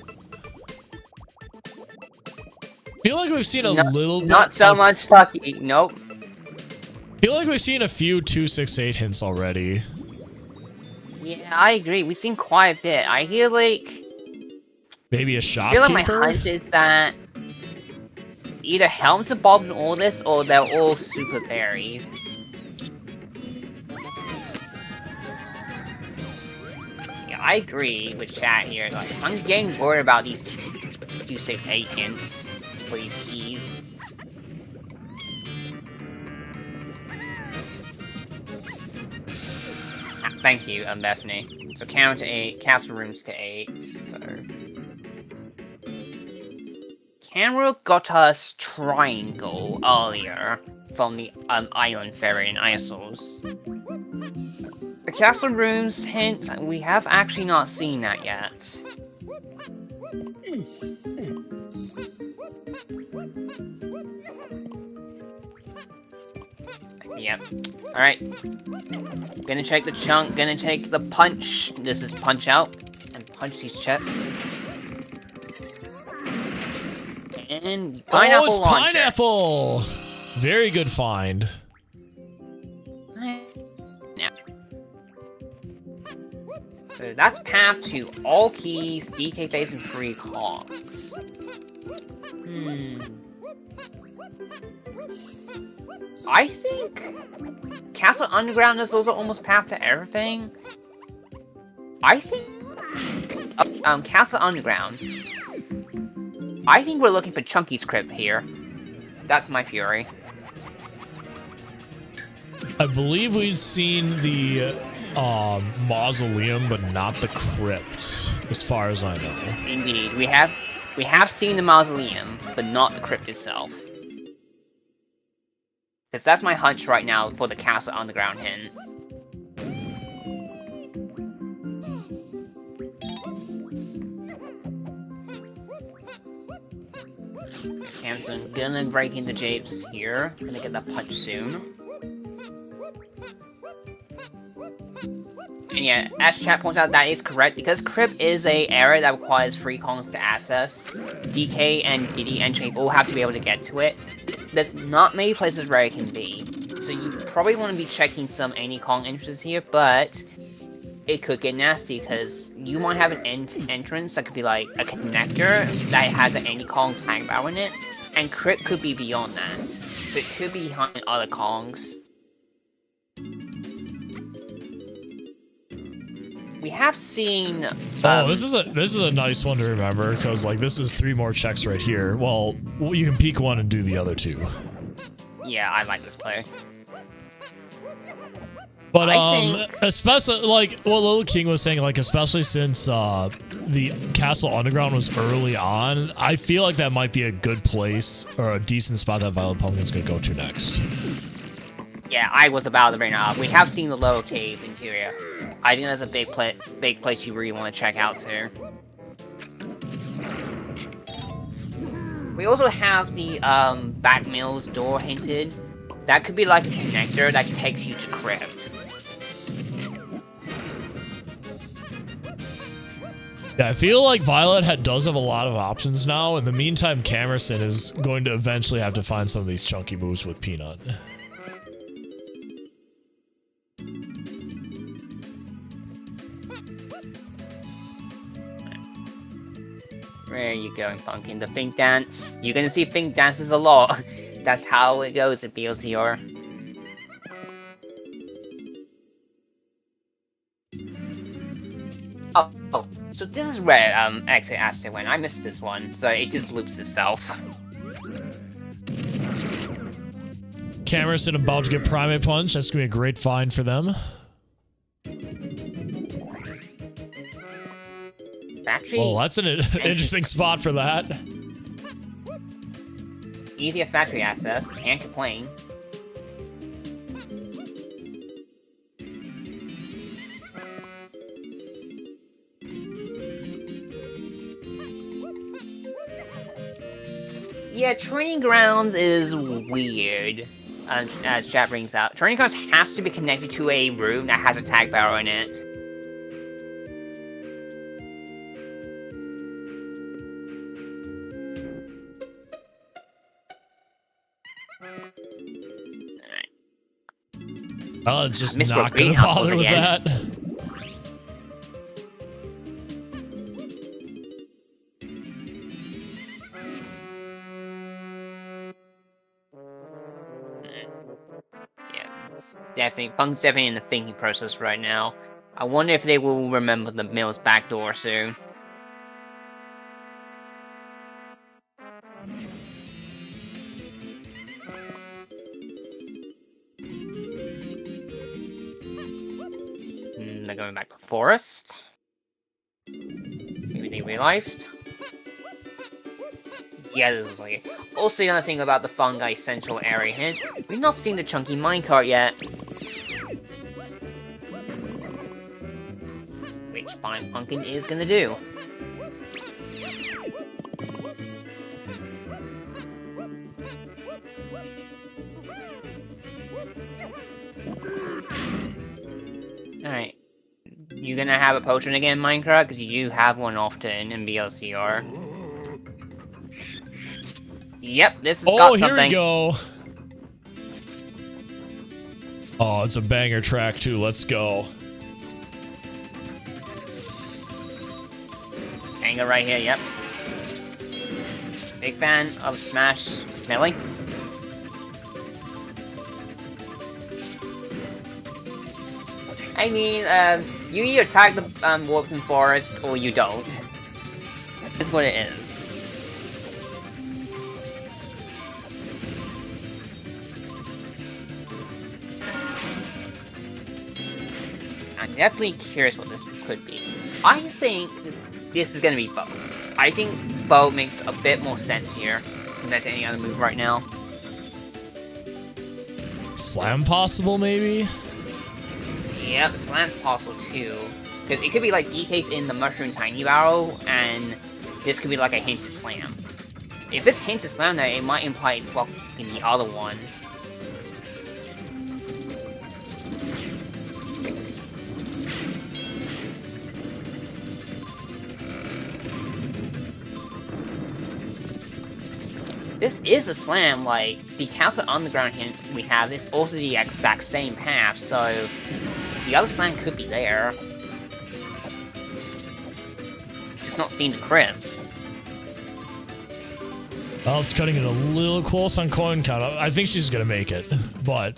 Feel like we've seen a little bit. Not so much Tucky. Nope. Feel like we've seen a few 268 hints already. Yeah, I agree. We've seen quite a bit. I hear like maybe a I shopkeeper. feel like my hunch is that either Helm's involved in all this, or they're all super berry. I agree with chat here. Like, I'm getting worried about these 268 hints for these keys. Ah, thank you, Bethany. So count to 8, castle rooms to 8. So Camera got us triangle earlier from the island ferry in Isles. The castle rooms hint, we have actually not seen that yet. Yep. Alright. Gonna check the chunk, gonna take the punch. This is punch out. And punch these chests. And pineapple it's launcher. pineapple! Very good find. So that's path to all keys, DK face, and 3 cogs. I think Castle Underground is also almost path to everything. I think Castle Underground. I think we're looking for Chunky's crypt here. That's my theory. I believe we've seen the mausoleum, but not the crypt, as far as I know. Indeed, we have seen the mausoleum, but not the crypt itself. Because that's my hunch right now for the Castle Underground hint. Camerson gonna break into Japes here. Gonna get that punch soon. And yeah, as chat points out, that is correct, because Crypt is a area that requires 3 Kongs to access. DK and Diddy and Chape all have to be able to get to it. There's not many places where it can be. So you probably want to be checking some any Kong entrances here, but it could get nasty, because you might have an entrance that could be like a connector that has an any Kong tag barrel in it, and Crypt could be beyond that. So it could be behind other Kongs. We have seen. This is a nice one to remember, because like this is 3 more checks right here. Well, you can peek one and do the other 2. Yeah, I like this play. But especially like what Little King was saying, like especially since the Castle Underground was early on, I feel like that might be a good place or a decent spot that VioletPumpkin's gonna go to next. Yeah, I was about to bring it up. We have seen the lower cave interior. I think that's a big place you really want to check out too. We also have the back mills door hinted. That could be like a connector that takes you to Crypt. Yeah, I feel like Violet does have a lot of options now. In the meantime, Camerson is going to eventually have to find some of these chunky moves with Peanut. Where are you going, Pumpkin? The Think Dance? You're gonna see Think Dances a lot. That's how it goes at BLZR. Oh, so this is where actually Aztec went. I missed this one, so it just loops itself. Camerson about to get Primate Punch. That's gonna be a great find for them. Factory. Oh, that's an interesting spot for that. Easier factory access. Can't complain. Yeah, training grounds is weird. As chat brings out, training grounds has to be connected to a room that has a tag barrel in it. Oh, it's just not gonna bother with that. Yeah, it's definitely Punk's definitely in the thinking process right now. I wonder if they will remember the mill's back door soon. They're going back to forest. Maybe they realized. Yeah, this is like. Also, the other thing about the fungi central area here, we've not seen the chunky minecart yet. Which Pumpkin is gonna do. Alright. You gonna have a potion again, Minecraft? Because you do have one often in BLZR. Yep, this has got something. Oh, here we go. Oh, it's a banger track too. Let's go. Banger right here, yep. Big fan of Smash Melee. I mean, you either attack the warps and forest or you don't. That's what it is. I'm definitely curious what this could be. I think this is gonna be Bow. I think Bow makes a bit more sense here compared to any other move right now. Slam possible, maybe? Yep, Slam's possible too. Because it could be like DK's in the Mushroom Tiny Barrel, and this could be like a hint to Slam. If it's hint to Slam, then it might imply it's blocking the other one. This is a Slam, like, the Castle Underground hint we have is also the exact same path, so the other Slam could be there. Just not seeing the cribs. Well, it's cutting it a little close on coin count. I think she's gonna make it, but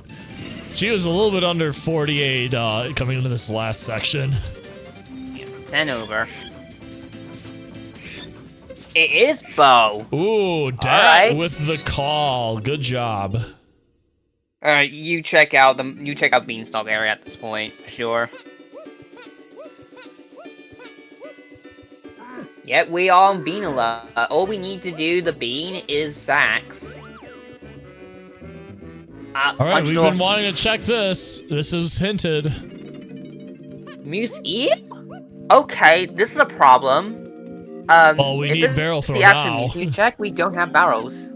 she was a little bit under 48 coming into this last section. Yeah, 10 over. It is Bow. Ooh, Dad with the call. Good job. Alright, you check out Beanstalk area at this point, for sure. Yep, we are on Bean alert. All we need to do the Bean is Sax. Alright, we've been wanting to check this. This is hinted. Muse E? Okay, this is a problem. Well, we need barrel throw now. You check, we don't have barrels.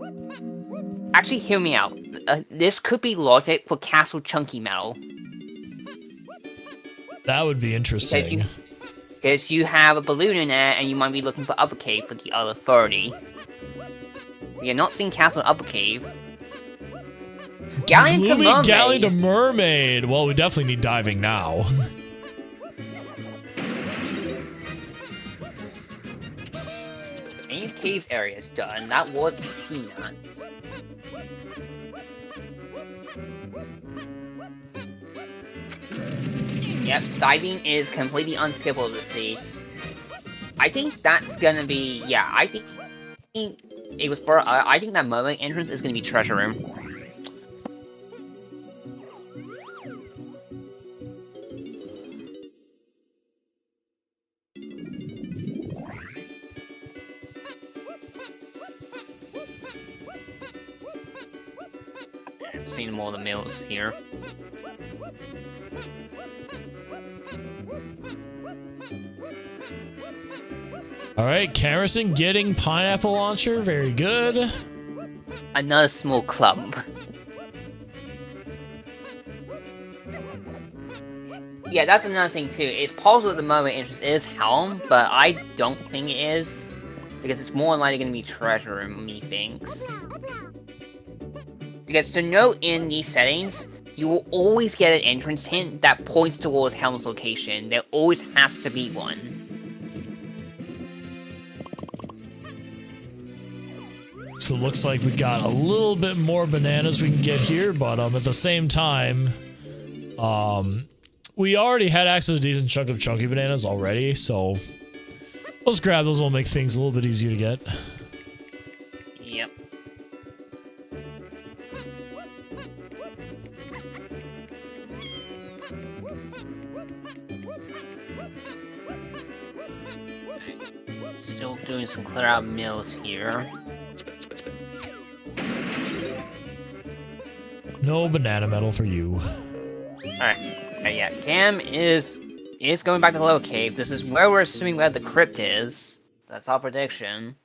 Actually, hear me out. This could be logic for Castle Chunky Metal. That would be interesting. Because you have a balloon in there, and you might be looking for Upper Cave for the other 30. You're not seeing Castle Upper Cave. Galleon to Mermaid. Galleon to Mermaid. Well, we definitely need diving now. Caves area is done. That was peanuts. Yep, diving is completely unskippable to see. I think that's gonna be, yeah, I think it was for, I think that mermaid entrance is gonna be treasure room. Seeing more of the mills here. Alright, Camerson getting pineapple launcher. Very good. Another small clump. Yeah, that's another thing too. It's possible that the mermaid entrance is Helm, but I don't think it is. Because it's more likely going to be treasure room, methinks. Because to note in these settings, you will always get an entrance hint that points towards Helm's location. There always has to be one. So it looks like we got a little bit more bananas we can get here, but at the same time, we already had access to a decent chunk of chunky bananas already, so let's grab those. Will make things a little bit easier to get. Yep. Still doing some clear out mills here. No banana metal for you. Alright. Yeah, Cam is going back to the lower cave. This is where we're assuming where the crypt is. That's our prediction.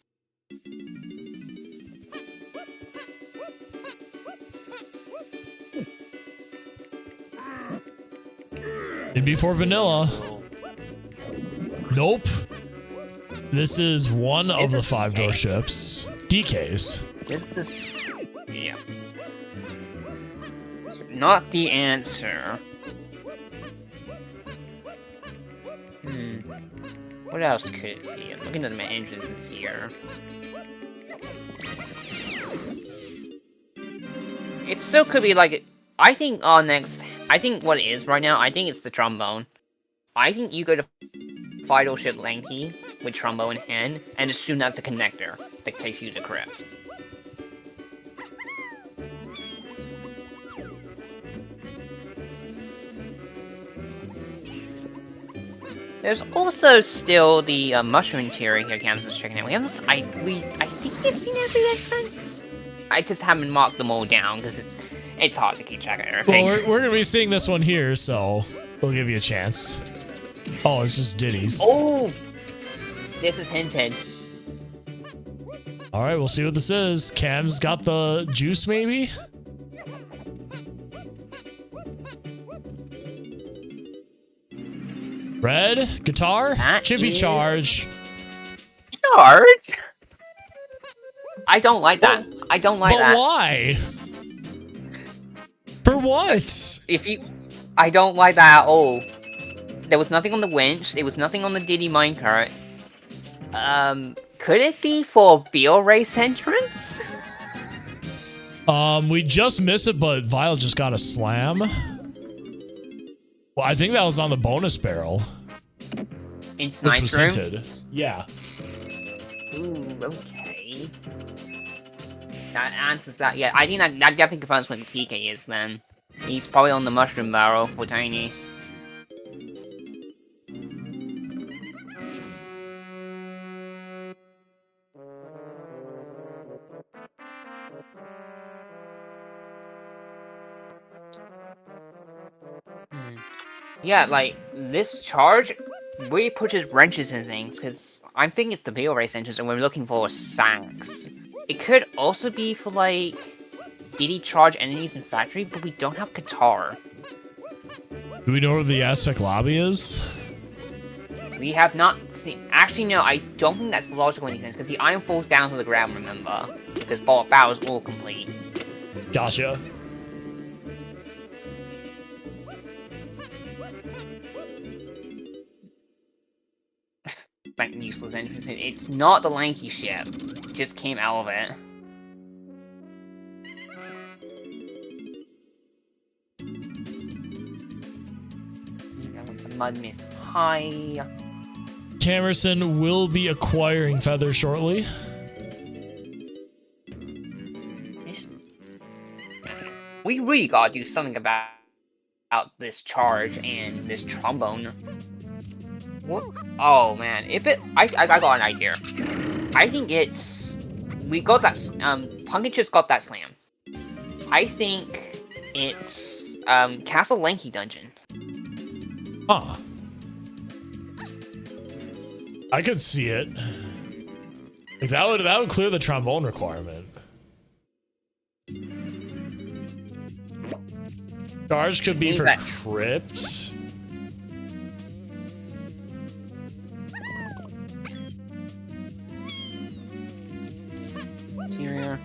It'd be for vanilla. Nope. This is one of the 5-door ships. DK's. Yeah. Not the answer. What else could it be? I'm looking at my entrances here. It still could be like, I think our next I think what it is right now, I think it's the trombone. I think you go to Vital Ship Lanky with trombone in hand, and assume that's a connector that takes you to crypt. There's also still the mushroom interior here. Cameron's checking out. I think we've seen every entrance. I just haven't marked them all down because it's hard to keep track of everything. Well, we're gonna be seeing this one here, so we'll give you a chance. Oh, it's just ditties. Oh, this is hinted. All right, we'll see what this is. Cam's got the juice, maybe. Red guitar, That chippy is- charge. Charge? I don't like that. I don't like But that. why? For what? I don't like that at all. There was nothing on the winch. There was nothing on the Diddy minecart. Could it be for Beal Race entrance? We just missed it, but Violet just got a slam. Well, I think that was on the bonus barrel, It's which was Nitro. hinted. Yeah. Ooh, okay. That answers that. Yeah, I think that definitely confirms what the PK is then. He's probably on the mushroom barrel for Tiny. Yeah, like, this charge really pushes wrenches in things, because I think it's the Beal Race entrance and we're looking for sax. It could also be for, like, Diddy charge enemies in factory, but we don't have guitar. Do we know where the Aztec lobby is? We have not seen... Actually, no, I don't think that's logical in any sense, because the iron falls down to the ground, remember? Because battle is all complete. Gotcha. Like, useless entrance. It's not the lanky ship. It just came out of it. Mud Mist High. Camerson will be acquiring Feather shortly. We really gotta do something about this charge and this trombone. What? Oh man, if it, I got an idea. I think it's, we got that. Pumpkin just got that slam. I think it's Castle Lanky Dungeon. Huh. I could see it. Like that would clear the trombone requirement. Charge could be Means for that- crypt. Interior.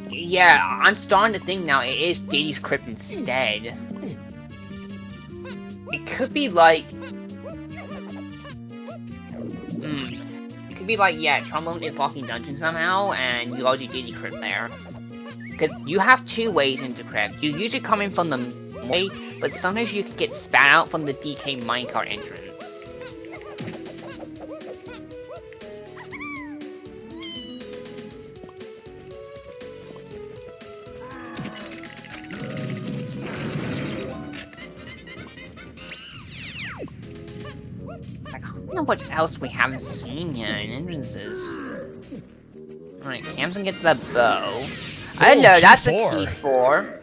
Yeah, I'm starting to think now it is Diddy's crypt instead. It could be like... It could be like, yeah, trombone is locking dungeon somehow, and you also Diddy crypt there. Because you have two ways into crypt. You usually come in from the way, but sometimes you can get spat out from the DK minecart entrance. I don't know what else we haven't seen yet in entrances. Alright, Camerson gets that bow. I know, that's the Q4. key for.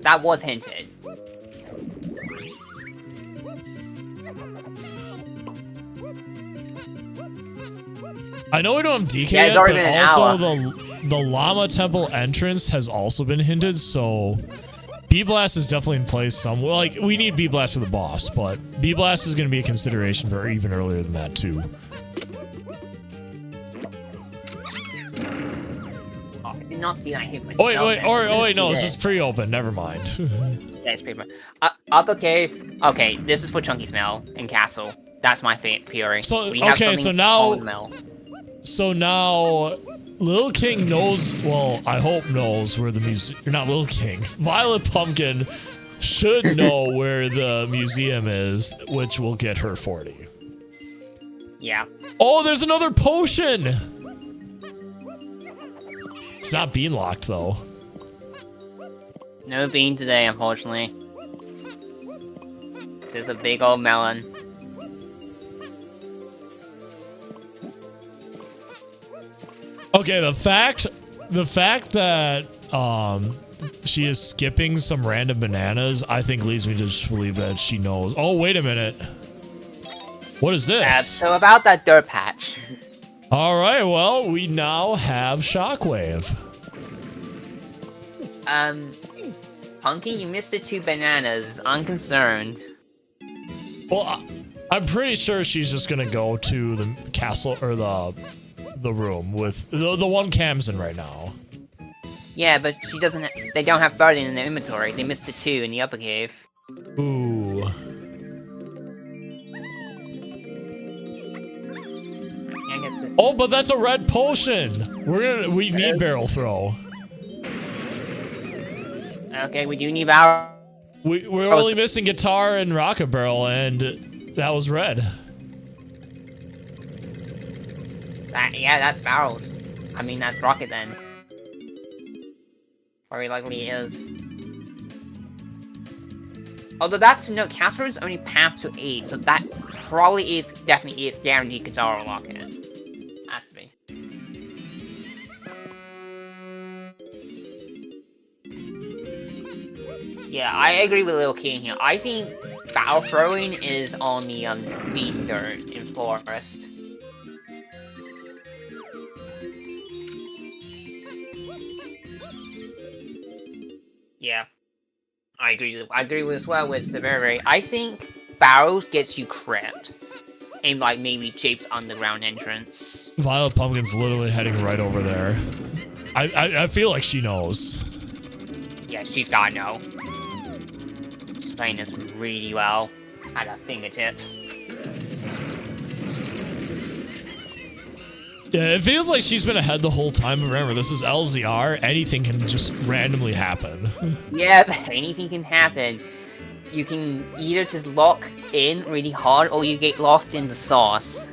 That was hinted. I know we don't have DK Yeah, it's yet, already but been an also the Llama Temple entrance has also been hinted, so B-Blast is definitely in place somewhere. Like, we need B-Blast for the boss, but B-Blast is going to be a consideration for even earlier than that, too. Oh, I did not see that hit myself. Oh, wait, no, Let's this do is pre-open. Never mind. Yeah, it's pretty much. Upper Cave. Okay, this is for Chunky Smell and Castle. That's my theory. So, We have okay, something so now- on the mill. So now, Lil King knows, well, I hope knows where the museum, not Lil King, VioletPumpkin should know where the museum is, which will get her 40. Yeah. Oh, there's another potion! It's not being locked, though. No bean today, unfortunately. This is a big old melon. Okay, the fact that she is skipping some random bananas, I think leads me to just believe that she knows. Oh, wait a minute. What is this? So about that dirt patch. All right, well, we now have Shockwave. Punky, you missed the 2 bananas. Unconcerned. Well, I'm pretty sure she's just gonna go to the castle or the room with the one Camerson right now. Yeah, but she doesn't. They don't have 30 in their inventory. They missed the 2 in the upper cave. Ooh. I guess this. Oh, but that's a red potion. We need barrel throw. Okay, we do need our. We're only missing guitar and rocket barrel, and that was red. Yeah, that's barrels. I mean, that's rocket then. Very likely is. Although that's no, Casper is only path to 8, so that probably is definitely is guaranteed guitar or rocket. Has to be. Yeah, I agree with Lil King here. I think barrel throwing is on the bean dirt in forest. Yeah, I agree with as well with Severity. I think barrels gets you crit in like maybe Jape's underground entrance. VioletPumpkin's literally heading right over there. I feel like she knows. Yeah, she's gotta know. She's playing this really well at her fingertips. Yeah, it feels like she's been ahead the whole time. Remember, this is LZR. Anything can just randomly happen. Yeah, anything can happen. You can either just lock in really hard or you get lost in the sauce.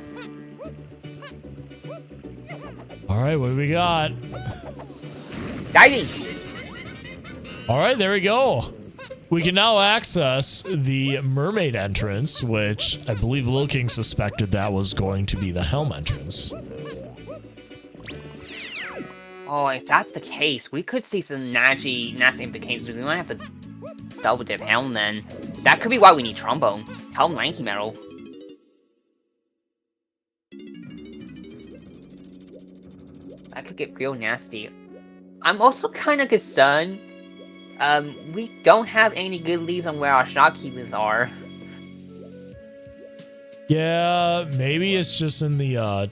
Alright, what do we got? Diving! Alright, there we go. We can now access the mermaid entrance, which I believe Lil King suspected that was going to be the Helm entrance. Oh, if that's the case, we could see some nasty implications. We might have to double dip Helm then. That could be why we need trombone. Helm lanky metal. That could get real nasty. I'm also kind of concerned. We don't have any good leads on where our shopkeepers are. Yeah, maybe it's just in the I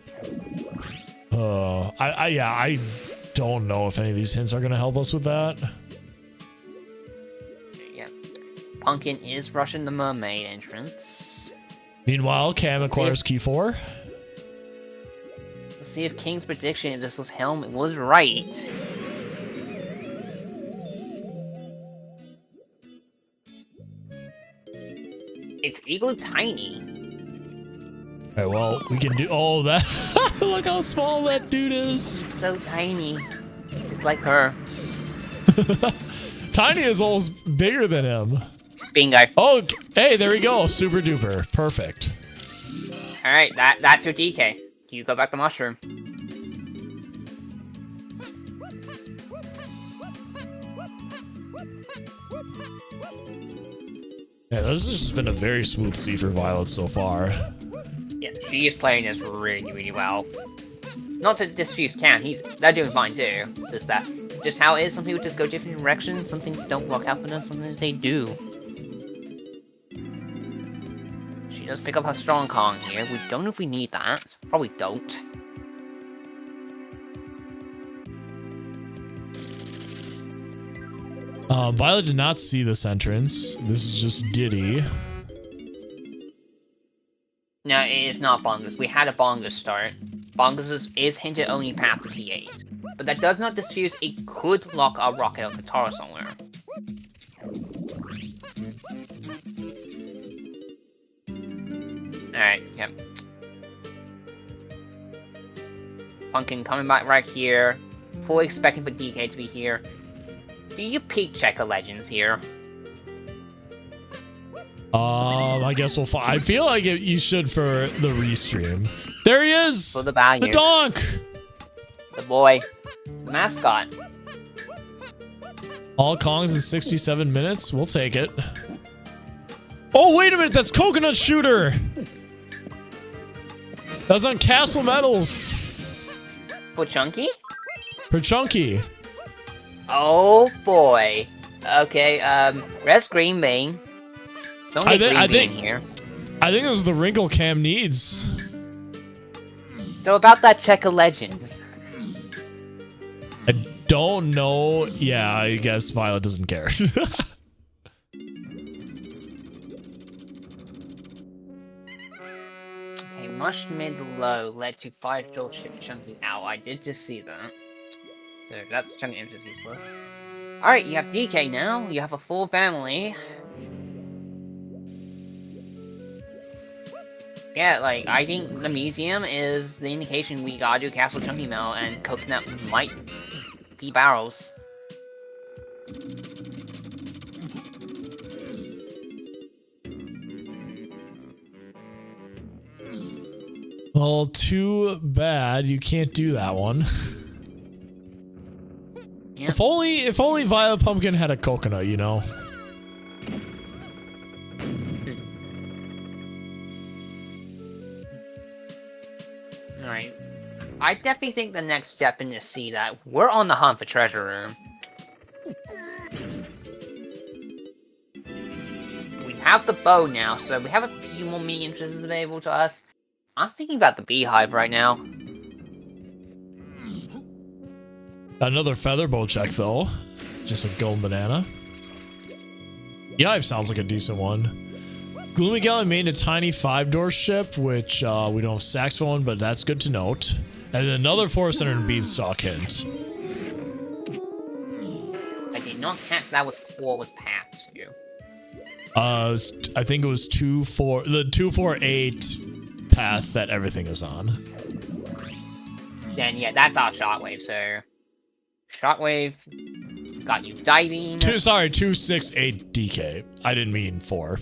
don't know if any of these hints are gonna help us with that. Yeah. Pumpkin is rushing the mermaid entrance. Meanwhile, Cam acquires key 4. Let's see if King's prediction, if this was Helm, was right. It's equally tiny. Alright, well, we can do all that. Look how small that dude is. It's so tiny. It's like her. Tiny is almost bigger than him. Bingo. Oh, hey, there we go. Super duper. Perfect. Alright, that's your DK. You go back to Mushroom. Yeah, this has just been a very smooth sea for Violet so far. Yeah, she is playing this really, really well. Not to disfuse Can, they're doing fine too. It's just that, just how it is, some people just go different directions, some things don't work out for them, sometimes they do. She does pick up her strong Kong here, we don't know if we need that. Probably don't. Violet did not see this entrance. This is just Diddy. No, it is not Bongus. We had a Bongus start. Bongus is hinted only path to T8. but that does not disfuse. It could lock a rocket or guitar somewhere. Alright, yep. Pumpkin coming back right here. Fully expecting for DK to be here. Do you peek checker legends here? I guess we'll find. I feel like you should for the restream. There he is! For the value. The donk! The boy. The mascot. All Kongs in 67 minutes? We'll take it. Oh, wait a minute! That's Coconut Shooter! That was on Castle Metals. For Chunky? For Chunky. Oh boy. Okay, Red's Green Bean. Someone get Green Bean here. I think this is the wrinkle Cam needs. So about that check of legends. I don't know. Yeah, I guess Violet doesn't care. Okay, mush mid low led to 5-door ship Chunky out. I did just see that. So that's Chunky is useless. Alright, you have DK now. You have a full family. Yeah, like, I think the museum is the indication we gotta do Castle Chunky Mail, and Coconut might be barrels. Well, too bad you can't do that one. Yeah. If only VioletPumpkin had a coconut, you know. Alright. I definitely think the next step in this see that we're on the hunt for treasure room. We have the bow now, so we have a few more medium treasures available to us. I'm thinking about the beehive right now. Another feather bow check though. Just a golden banana. Beehive sounds like a decent one. Gloomy Galleon made a tiny 5-door ship, which we don't have saxophone, but that's good to note. And then another Forest Center and Beanstalk hint. I did not catch that was what was packed to. I think it was the 248 path that everything is on. Then yeah, that's our shockwave, so shockwave got you diving. 268 DK. I didn't mean 4.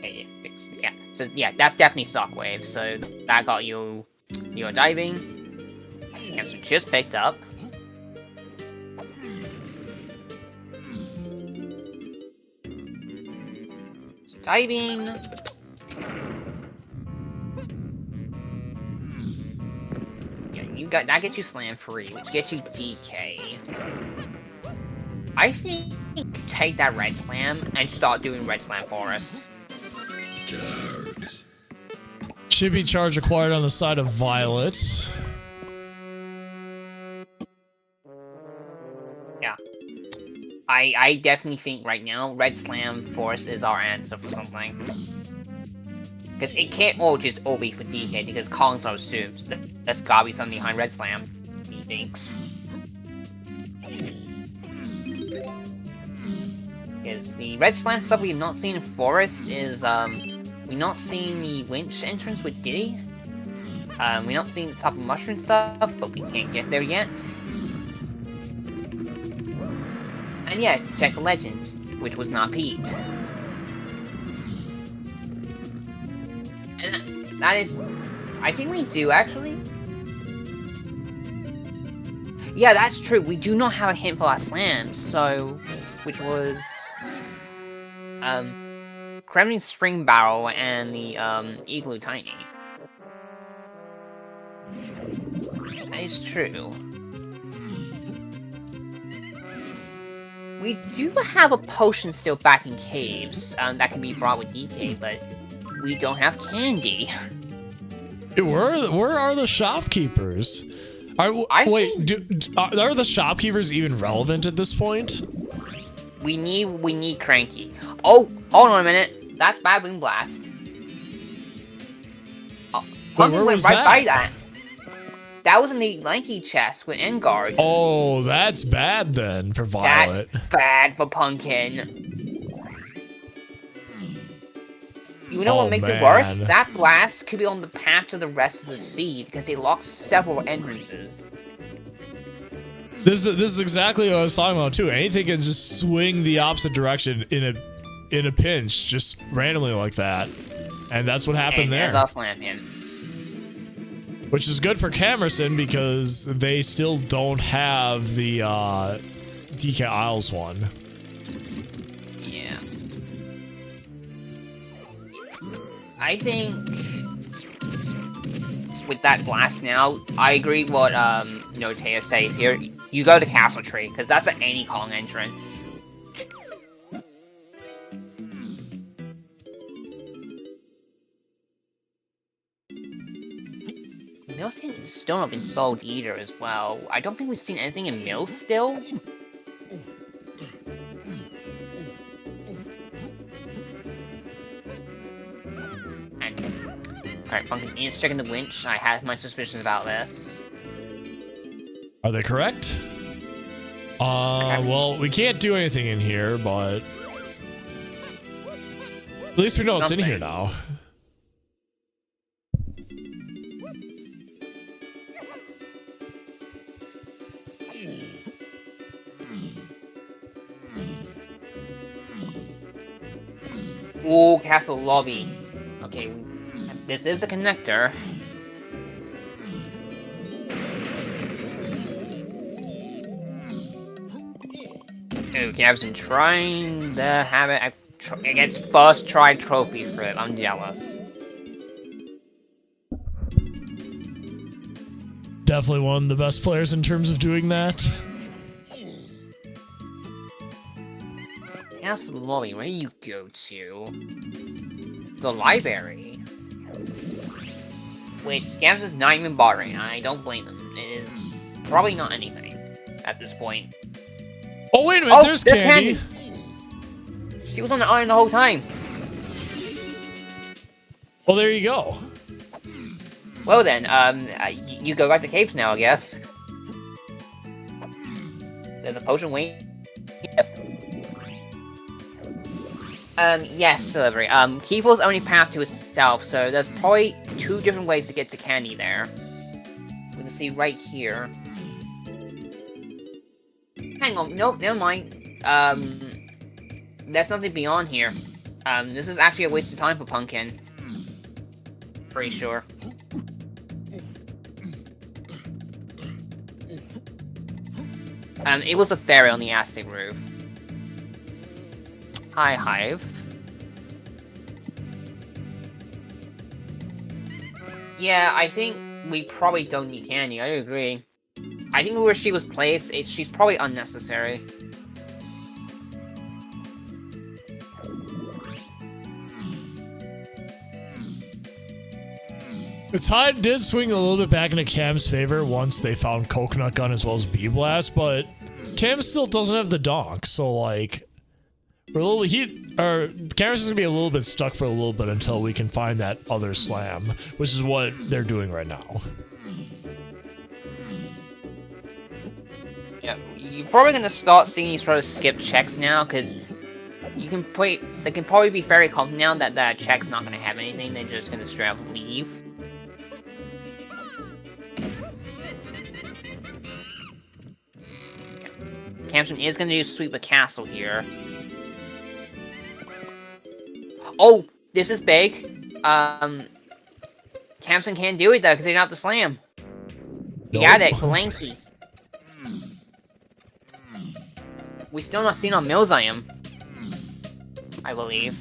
Yeah, so yeah, that's definitely shockwave. So that got you your diving. Camerson just picked up. So diving. Yeah, you got that gets you slam free, which gets you DK. I think take that red slam and start doing red slam forest. Chibi charge acquired on the side of Violet. Yeah. I definitely think right now red slam forest is our answer for something. Because it can't all just all be for DK because Kongs are assumed. That's gotta be something behind red slam, he thinks. Because the red slam stuff we've not seen in forest is we've not seen the winch entrance with Diddy. We've not seen the top of mushroom stuff, but we can't get there yet. And yeah, check Legends, which was not peaked. And that is... I think we do, actually. Yeah, that's true. We do not have a hint for our slams, so... Which was... Kremlin's Spring Barrel and the, Igloo Tiny. That is true. We do have a potion still back in caves, that can be brought with DK, but we don't have candy. Where are the shopkeepers? Are the shopkeepers even relevant at this point? We need Cranky. Oh, hold on a minute. That's Bad Wing Blast. Oh, Pumpkin went right by that. that was in the Lanky chest with Engard. Oh, that's bad then for Violet. That's bad for Pumpkin. You know what makes it worse? That blast could be on the path to the rest of the seed because they locked several entrances. This is exactly what I was talking about too. Anything can just swing the opposite direction in a pinch, just randomly like that, and that's what happened there. I'll slam him. Which is good for Camerson because they still don't have the DK Isles one. Yeah. I think with that blast now, I agree what Notea says here. You go to Castle Tree, because that's an any Kong entrance. Mill's still not been sold either as well. I don't think we've seen anything in Mill still. Alright, Pumpkin is checking the winch. I have my suspicions about this. Are they correct? Well, we can't do anything in here, but at least we know it's in here now. Ooh, castle lobby. Okay, this is the connector. Ooh, Camerson trying to have it. It gets first try trophy for it. I'm jealous. Definitely one of the best players in terms of doing that. Castle lobby, where do you go to? The library. Which Camerson's not even bothering. I don't blame him. It is probably not anything at this point. Oh, wait a minute, there's Candy. She was on the iron the whole time. Well, there you go. Well then, you go back to caves now, I guess. There's a potion waiting. Yes, Delivery. Kiefel's only path to his south, so there's probably 2 different ways to get to Candy there. We can see right here. Hang on, nope, never mind. There's nothing beyond here. This is actually a waste of time for Pumpkin. Pretty sure. It was a ferry on the Aztec roof. Hi, Hive. Yeah, I think we probably don't need Candy, I agree. I think where she was placed, she's probably unnecessary. The tide did swing a little bit back into Cam's favor once they found Coconut Gun as well as B-Blast, but Cam still doesn't have the donk, so like... We're a little Camerson's gonna be a little bit stuck for a little bit until we can find that other slam, which is what they're doing right now. Yeah, you're probably gonna start seeing you sort of skip checks now, because you can they can probably be very confident now that that check's not gonna have anything. They're just gonna straight up leave. Camerson is gonna do sweep a castle here. Oh, this is big. Camerson can't do it though because they don't have the slam. You got it, Blanky. We still not seen on Mills, I believe.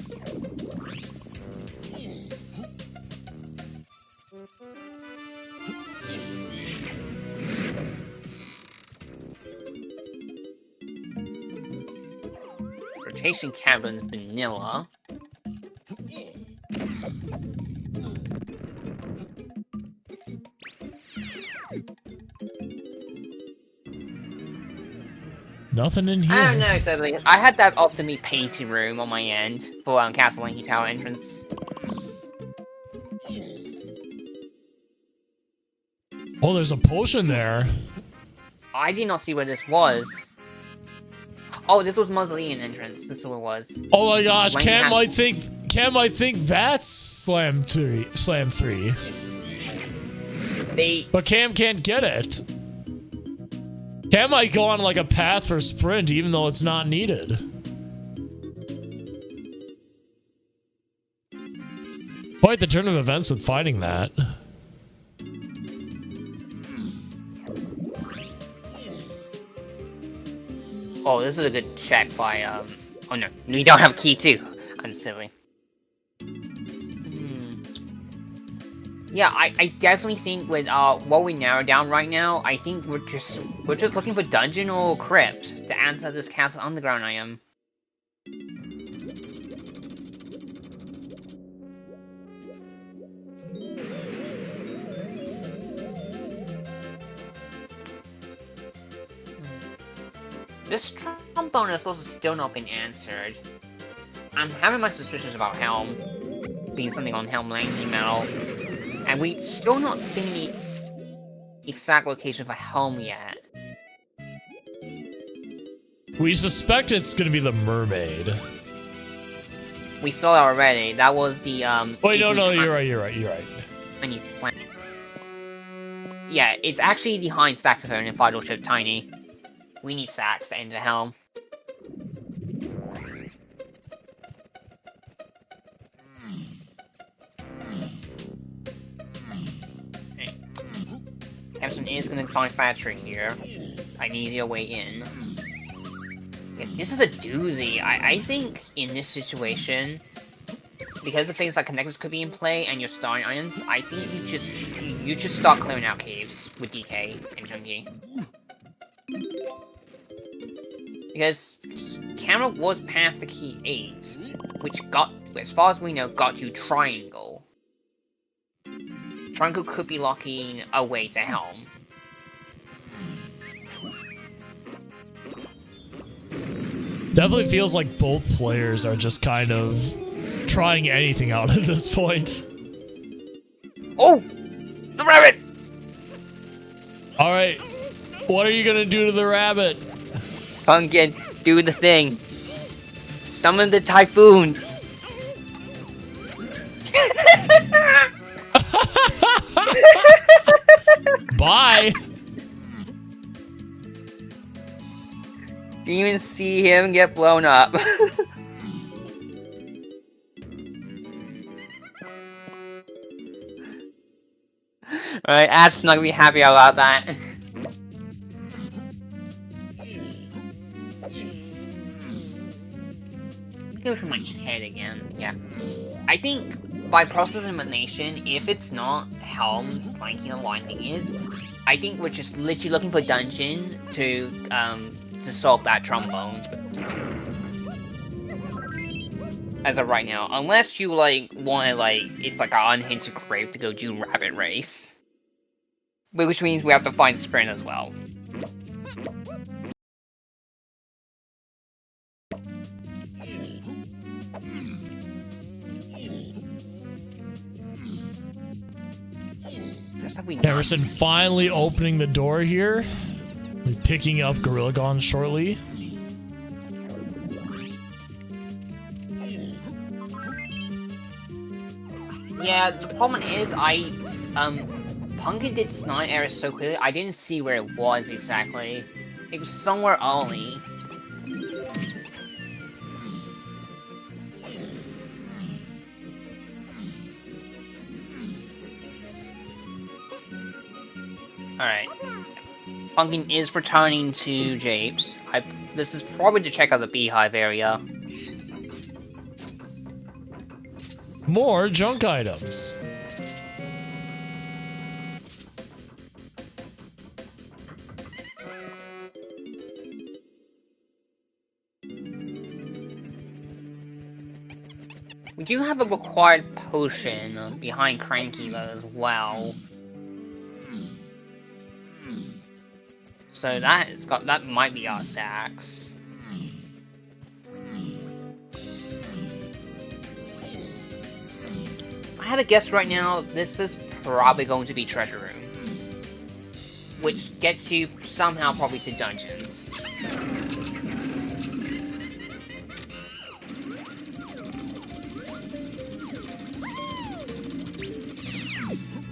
Rotation Cabin's vanilla. Nothing in here. I don't know exactly. I had that off to me painting room on my end for Castle Lanky Tower entrance. Oh, there's a potion there. I did not see where this was. Oh, this was Mausoleum entrance. This is what it was. Oh my gosh, Lang Cam has- might think that's Slam 3. But Cam can't get it. Cam might go on like a path for sprint even though it's not needed. Quite the turn of events with finding that. Oh, this is a good check by, oh no, we don't have key too. I'm silly. Yeah, I definitely think with, what we narrow down right now, I think we're just looking for dungeon or crypt to answer this castle underground item. This trombone is also still not been answered. I'm having my suspicions about Helm being something on Helm Lanky Metal, and we still not seen the exact location for Helm yet. We suspect it's gonna be the mermaid. We saw it already. That was the Wait, no, you're right. I need plan. Yeah, it's actually behind Saxophone and Final Ship Tiny. We need Sax to enter Helm. Okay. Camerson is gonna find Factory here. An easier way in. Yeah, this is a doozy. I think in this situation, because the things like connectors could be in play and your starting items, I think you just start clearing out caves with DK and Junkie. Because Camera was path to key 8, which got, as far as we know, got you Triangle. Triangle could be locking a way to Helm. Definitely feels like both players are just kind of trying anything out at this point. Oh! The rabbit! Alright, what are you gonna do to the rabbit? Pumpkin, do the thing. Summon the typhoons. Bye! Do you even see him get blown up? Alright, Ash's not gonna be happy about that. Go through my head again, yeah. I think by process elimination, if it's not Helm flanking and winding is, I think we're just literally looking for dungeon to solve that trombone. As of right now, unless you want to it's like an unhinted grave to go do rabbit race, which means we have to find sprint as well. Camerson finally opening the door here. We're picking up Gorilla Gone shortly. Yeah, the problem is Pumpkin did Snipe Area so quickly, I didn't see where it was exactly. It was somewhere early. Alright. Pumpkin is returning to Japes. This is probably to check out the beehive area. More junk items. We do have a required potion behind Cranky though as well. So that might be our stacks. If I had to guess right now, this is probably going to be treasure room. which gets you somehow probably to dungeons.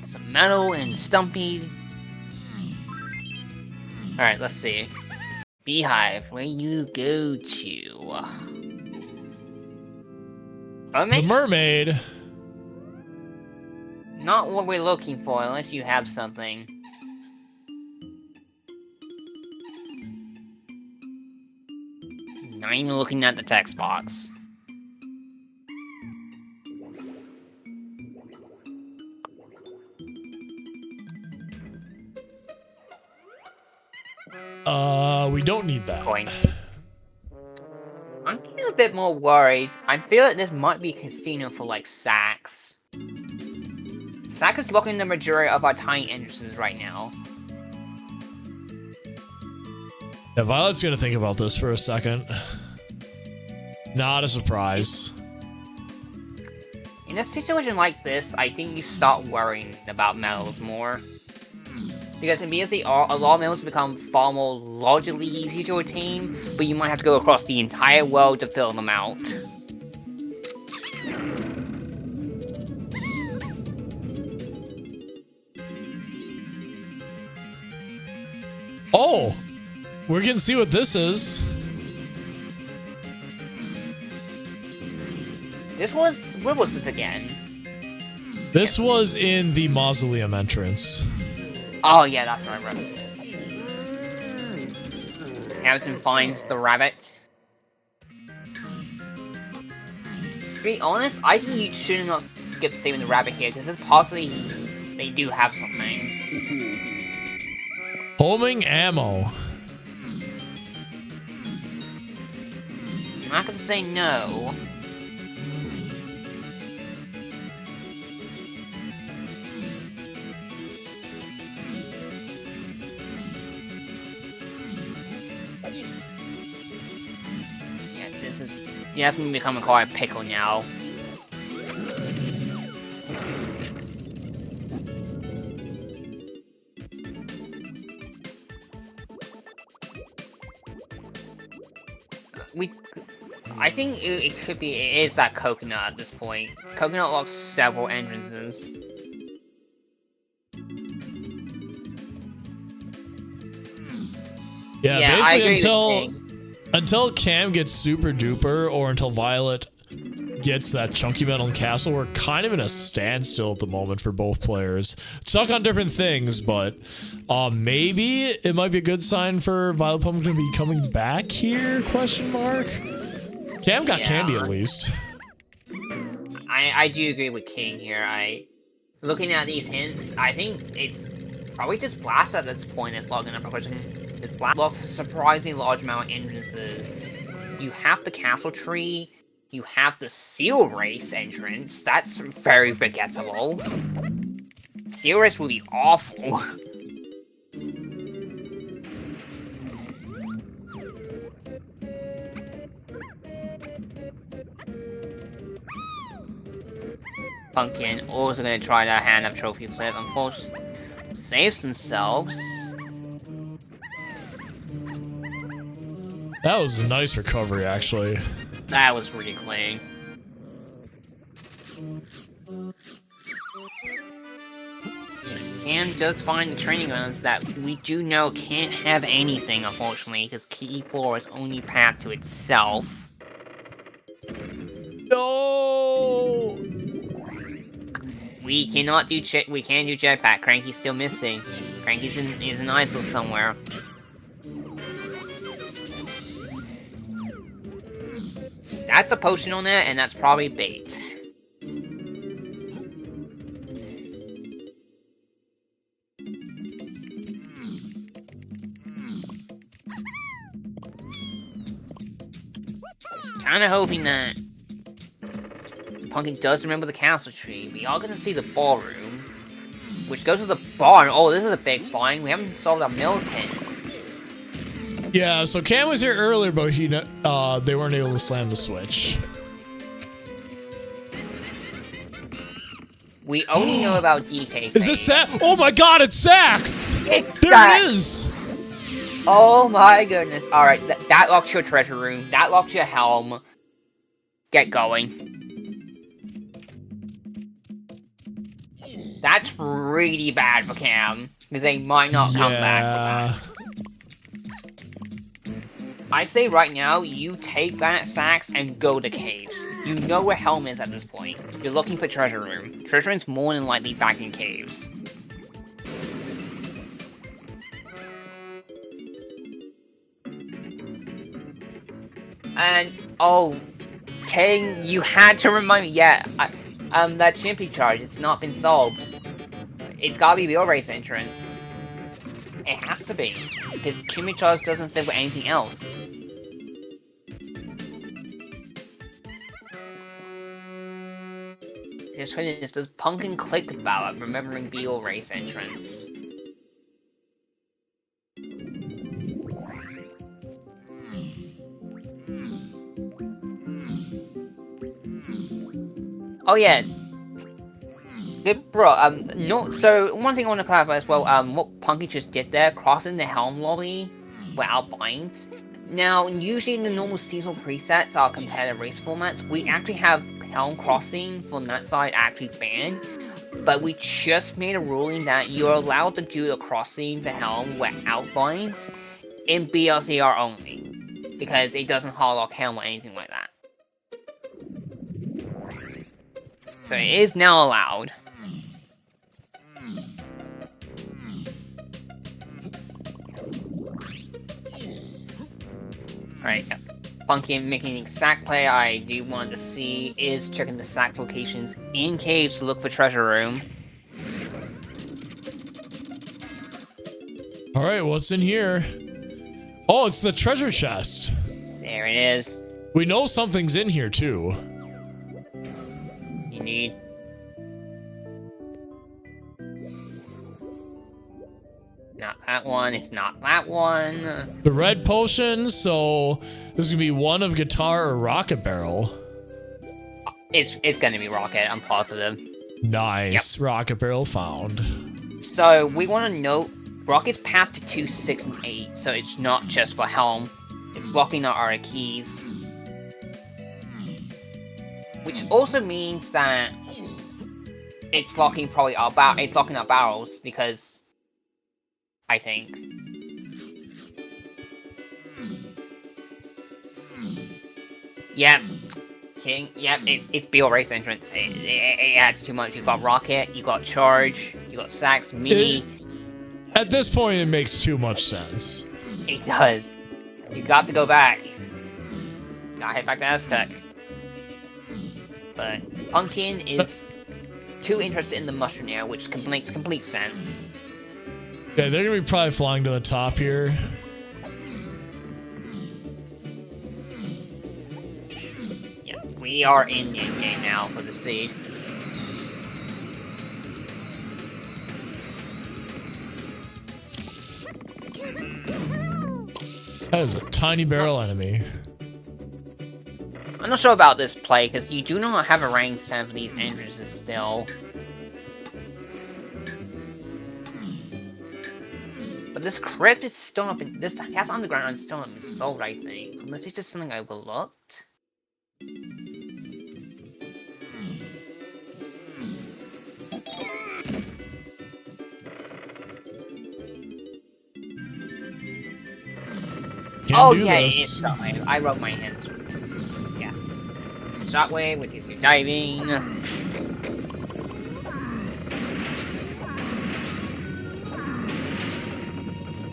Some metal and Stumpy. Alright, let's see. Beehive, where you go to? The mermaid. Not what we're looking for, unless you have something. Not even looking at the text box. We don't need that. Coin. I'm getting a bit more worried. I feel like this might be a casino for, like, Sacks. Sack is locking the majority of our tiny entrances right now. Yeah, Violet's gonna think about this for a second. Not a surprise. In a situation like this, I think you start worrying about medals more. Because in BLZR, a lot of medals become far more logically easy to attain, but you might have to go across the entire world to fill them out. Oh! We're gonna see what this is. Where was this again? This was in the mausoleum entrance. Oh yeah, that's right, rabbit. Camerson finds the rabbit. To be honest, I think you should not skip saving the rabbit here, because it's possibly they do have something. Homing ammo. I'm not gonna say no. Yeah, this is definitely becoming quite a pickle now. I think it could be, it is that coconut at this point. Coconut locks several entrances. Yeah, I agree basically with until Cam gets super duper, or until Violet gets that chunky metal castle, we're kind of in a standstill at the moment for both players. Stuck on different things, but maybe it might be a good sign for VioletPumpkin to be coming back here, question mark? Cam got candy at least. I do agree with King here. Looking at these hints, I think it's probably just Blast at this point that's logging up a question. This Blast locks a surprisingly large amount of entrances. You have the castle tree, you have the seal race entrance, that's very forgettable. Seal race would be awful. Pumpkin also gonna try to hand up trophy flip. Unfortunately, saves themselves. That was a nice recovery, actually. That was pretty clean. Cam does find the training grounds that we do know can't have anything, unfortunately, because Key 4 is only path to itself. No! We cannot do we can't do jetpack. Cranky's still missing. Cranky's is in ISO somewhere. That's a potion on that, and that's probably bait. Just kind of hoping that Pumpkin does remember the castle tree. We are going to see the ballroom, which goes to the barn. Oh, this is a big find. We haven't solved our Mills hint. Yeah, so Cam was here earlier, but they weren't able to slam the switch. We only know about DK. Is this Sax? Oh my god, it's Sax! It's There Sax. it is! Oh my goodness. Alright, that locks your treasure room. That locks your helm. Get going. That's really bad for Cam, because they might not come back with that. I say right now, you take that Sax and go to caves. You know where Helm is at this point. You're looking for treasure room. Treasure room's more than likely back in caves. And, oh, King, you had to remind me, yeah, that Chimpy charge, it's not been solved. It's gotta be Wheel Race entrance. It has to be, because Chimpy charge doesn't fit with anything else. The question is, does Pumpkin click about it, remembering Wheel Race entrance? Oh yeah. Good, bro. No. So one thing I want to clarify as well. What Pumpkin just did there, crossing the Helm lobby without binds. Now, usually in the normal seasonal presets, our competitive race formats, we actually have Helm crossing from that side actually banned. But we just made a ruling that you're allowed to do the crossing to Helm without binds in BLZR only, because it doesn't hotlock Helm or anything like that. So it is now allowed. Alright, Pumpkin making sack play I do want to see is checking the sack locations in caves to look for treasure room. Alright, what's in here? Oh, it's the treasure chest. There it is. We know something's in here too. You need... Not that one, it's not that one. The red potion, so this is gonna be one of guitar or rocket barrel. It's gonna be rocket, I'm positive. Nice. Yep. Rocket barrel found. So we want to note rocket's path to 2, 6, and 8, so it's not just for Helm. It's locking out our keys. Which also means that it's locking probably our it's locking our barrels, because I think. Yep. King, yep, it's BL Race entrance. It adds too much. You got Rocket, you got Charge, you got Sax, Mini. At this point, it makes too much sense. It does. You got to go back. Gotta head back to Aztec. But Pumpkin is too interested in the mushroom now, which makes complete sense. Yeah, they're gonna be probably flying to the top here. Yeah, we are in the game now for the seed. That is a tiny barrel enemy. I'm not sure about this play, because you do not have a range 7 for these entrances still. But this crypt is still not been... This Castle Underground is still not been solved, I think. Unless it's just something I overlooked. Can't do yeah, this. it's Shockwave. I wrote my hints. Yeah. Shockwave, which is your diving.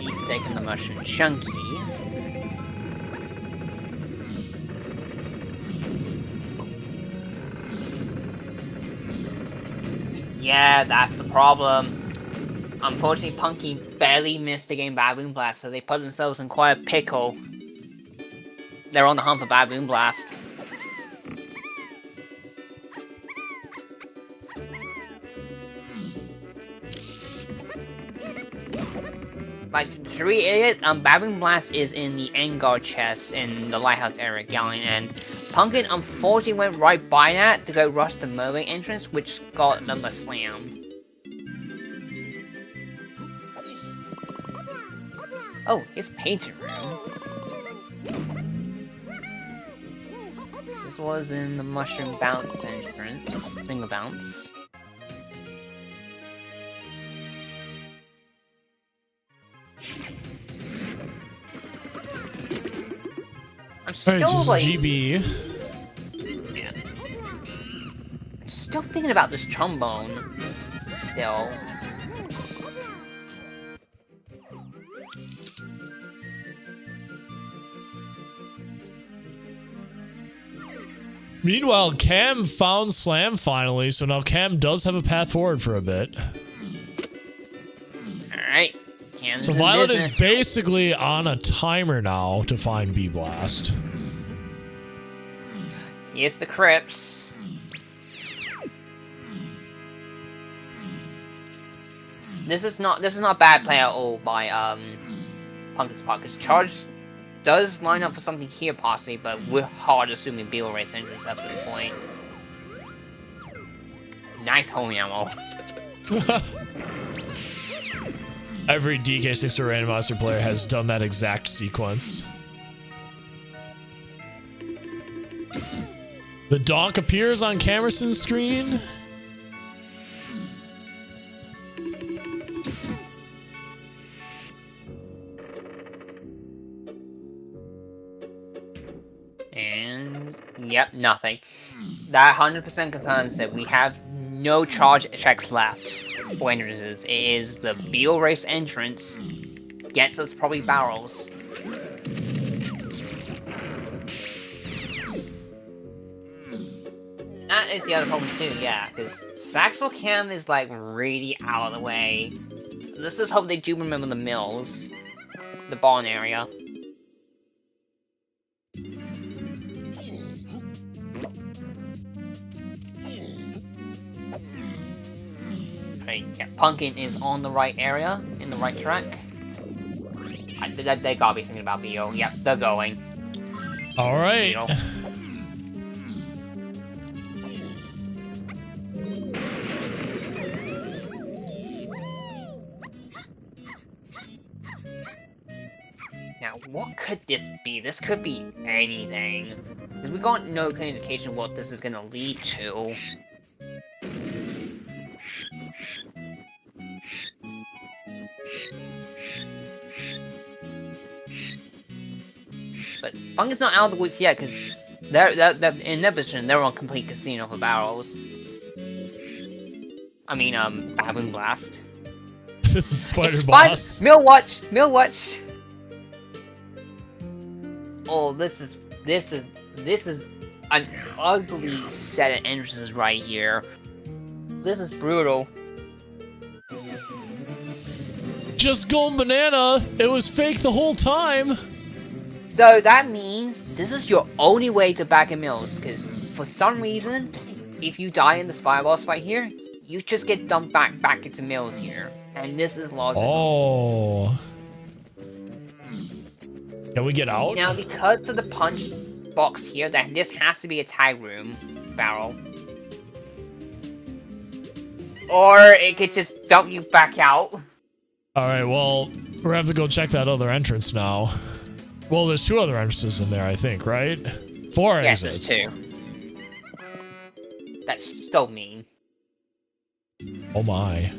He's taking the mushroom chunky. Yeah, that's the problem. Unfortunately, Pumpkin barely missed the game Baboon Blast, so they put themselves in quite a pickle. They're on the hump of Baboon Blast. Like, to reiterate, Babbling Blast is in the end guard chest in the lighthouse area, Galleon, and Pumpkin unfortunately went right by that to go rush the Merlin entrance, which got them a slam. Oh, here's painting room. This was in the mushroom bounce entrance, single bounce. I'm still like, GB. yeah. I'm still thinking about this trombone. Still. Meanwhile, Cam found Slam finally, so now Cam does have a path forward for a bit. Alright. So Violet is basically on a timer now to find B-Blast. Here's the crypts. This is not bad play at all by Pumpkin's part, because Charge does line up for something here possibly, but we're hard assuming Beetle Race engines at this point. Nice homing ammo. Every DK64 Randomizer player has done that exact sequence. The donk appears on Camerson's screen. And yep, nothing. That 100% confirms that we have no charge checks left for entrances. It is the Beetle Race entrance. Gets us probably barrels. That is the other problem too, yeah, because Saxel Cam is like really out of the way. Let's just hope they do remember the mills. The barn area. Okay, yeah, Pumpkin is on the right area, in the right track. They gotta be thinking about Beetle. Yep, they're going. Alright. Now, what could this be? This could be anything. Because we got no clear indication what this is gonna lead to. But Pumpkin's not out of the woods yet, because they're in their position, they're on complete casino for barrels. I mean, Babbling Blast. This is Spider Boss. Millwatch! Millwatch! Oh, this is an ugly set of entrances right here. This is brutal. Just going banana. It was fake the whole time. So that means this is your only way to back in mills, because for some reason, if you die in the spy boss fight here, you just get dumped back into mills here. And this is logical. Oh. Can we get out? Now, because of the punch box here, that this has to be a tag room barrel. Or it could just dump you back out. Alright, well, we're gonna have to go check that other entrance now. Well, there's two other entrances in there, I think, right? 4 yes, exits. there's 2. That's so mean. Oh my.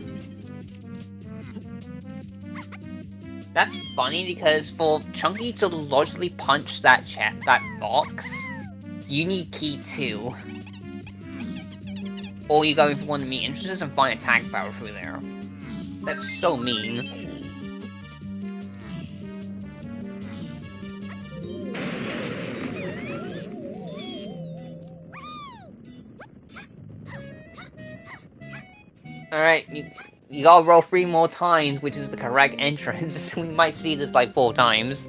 That's funny because for Chunky to logically punch that box, you need key 2. Or you go for one of the meat entrances and find a tag barrel through there. That's so mean. Alright, you gotta roll 3 more times, which is the correct entrance. We might see this like 4 times.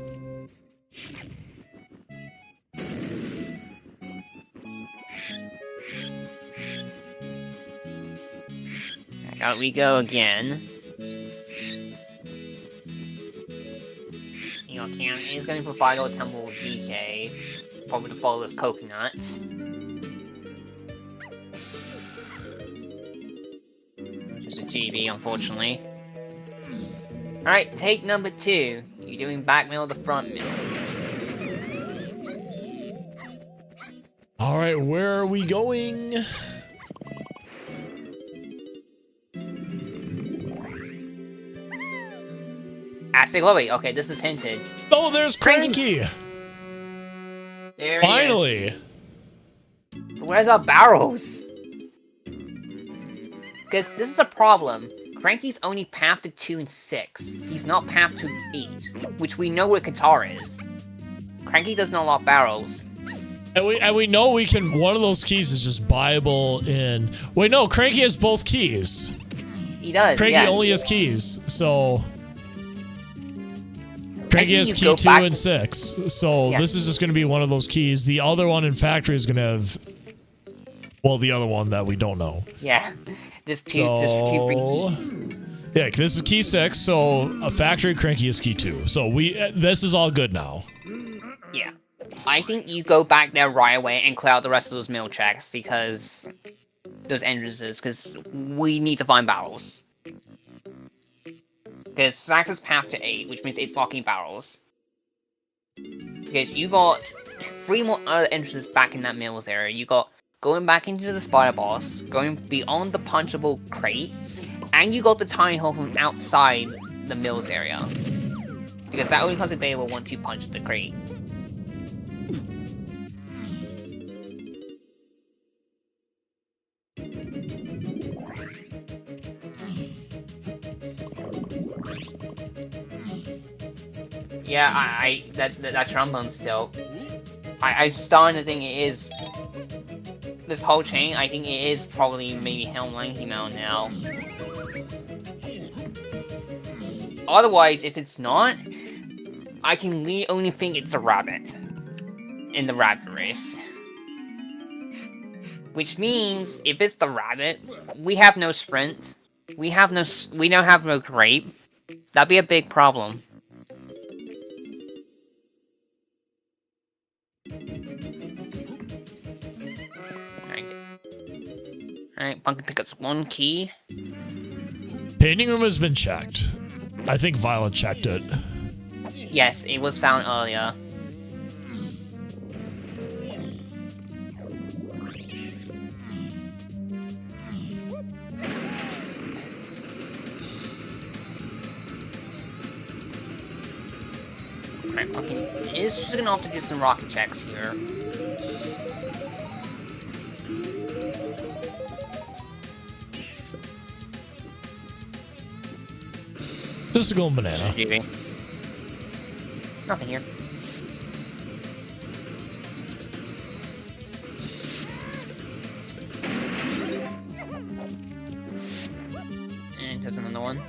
Out we go again. Cam is going for Final Temple with DK. Probably to follow this coconut. Just a GB, unfortunately. Alright, take number 2. You're doing back mill to front mill. Alright, where are we going? Aztec Lobby. Okay, this is hinted. Oh, there's Cranky! There Finally! he is. Where's our barrels? Because this is a problem. Cranky's only path to 2 and 6. He's not path to 8, which we know where Qatar is. Cranky doesn't unlock barrels. And we know we can. One of those keys is just buyable in. Wait, no, Cranky has both keys. He does. Cranky yeah. only has keys, so. Cranky has key 2 and 6, so this is just going to be one of those keys. The other one in factory is going to have, well, the other one that we don't know. Yeah, this two keys. Yeah, this is key 6, so a factory Cranky is key 2. So this is all good now. Yeah, I think you go back there right away and clear out the rest of those mill checks because those entrances, because we need to find barrels. Because Sax is path to 8, which means it's locking barrels. Because you got 3 more other entrances back in that mills area. You got going back into the spider boss, going beyond the punchable crate, and you got the tiny hole from outside the mills area. Because that only comes available once you punch the crate. Yeah, that trombone still. I'm starting to think it is this whole chain. I think it is probably maybe Helm Lanky-Mount now. Otherwise, if it's not, I can only think it's a rabbit in the rabbit race. Which means if it's the rabbit, we have no sprint. We now have no grape. That'd be a big problem. Alright, Pumpkin picks up 1 key. Painting room has been checked. I think Violet checked it. Yes, it was found earlier. Alright, Pumpkin is just gonna have to do some rocket checks here. Just a golden banana. GG. Nothing here. And there's another one.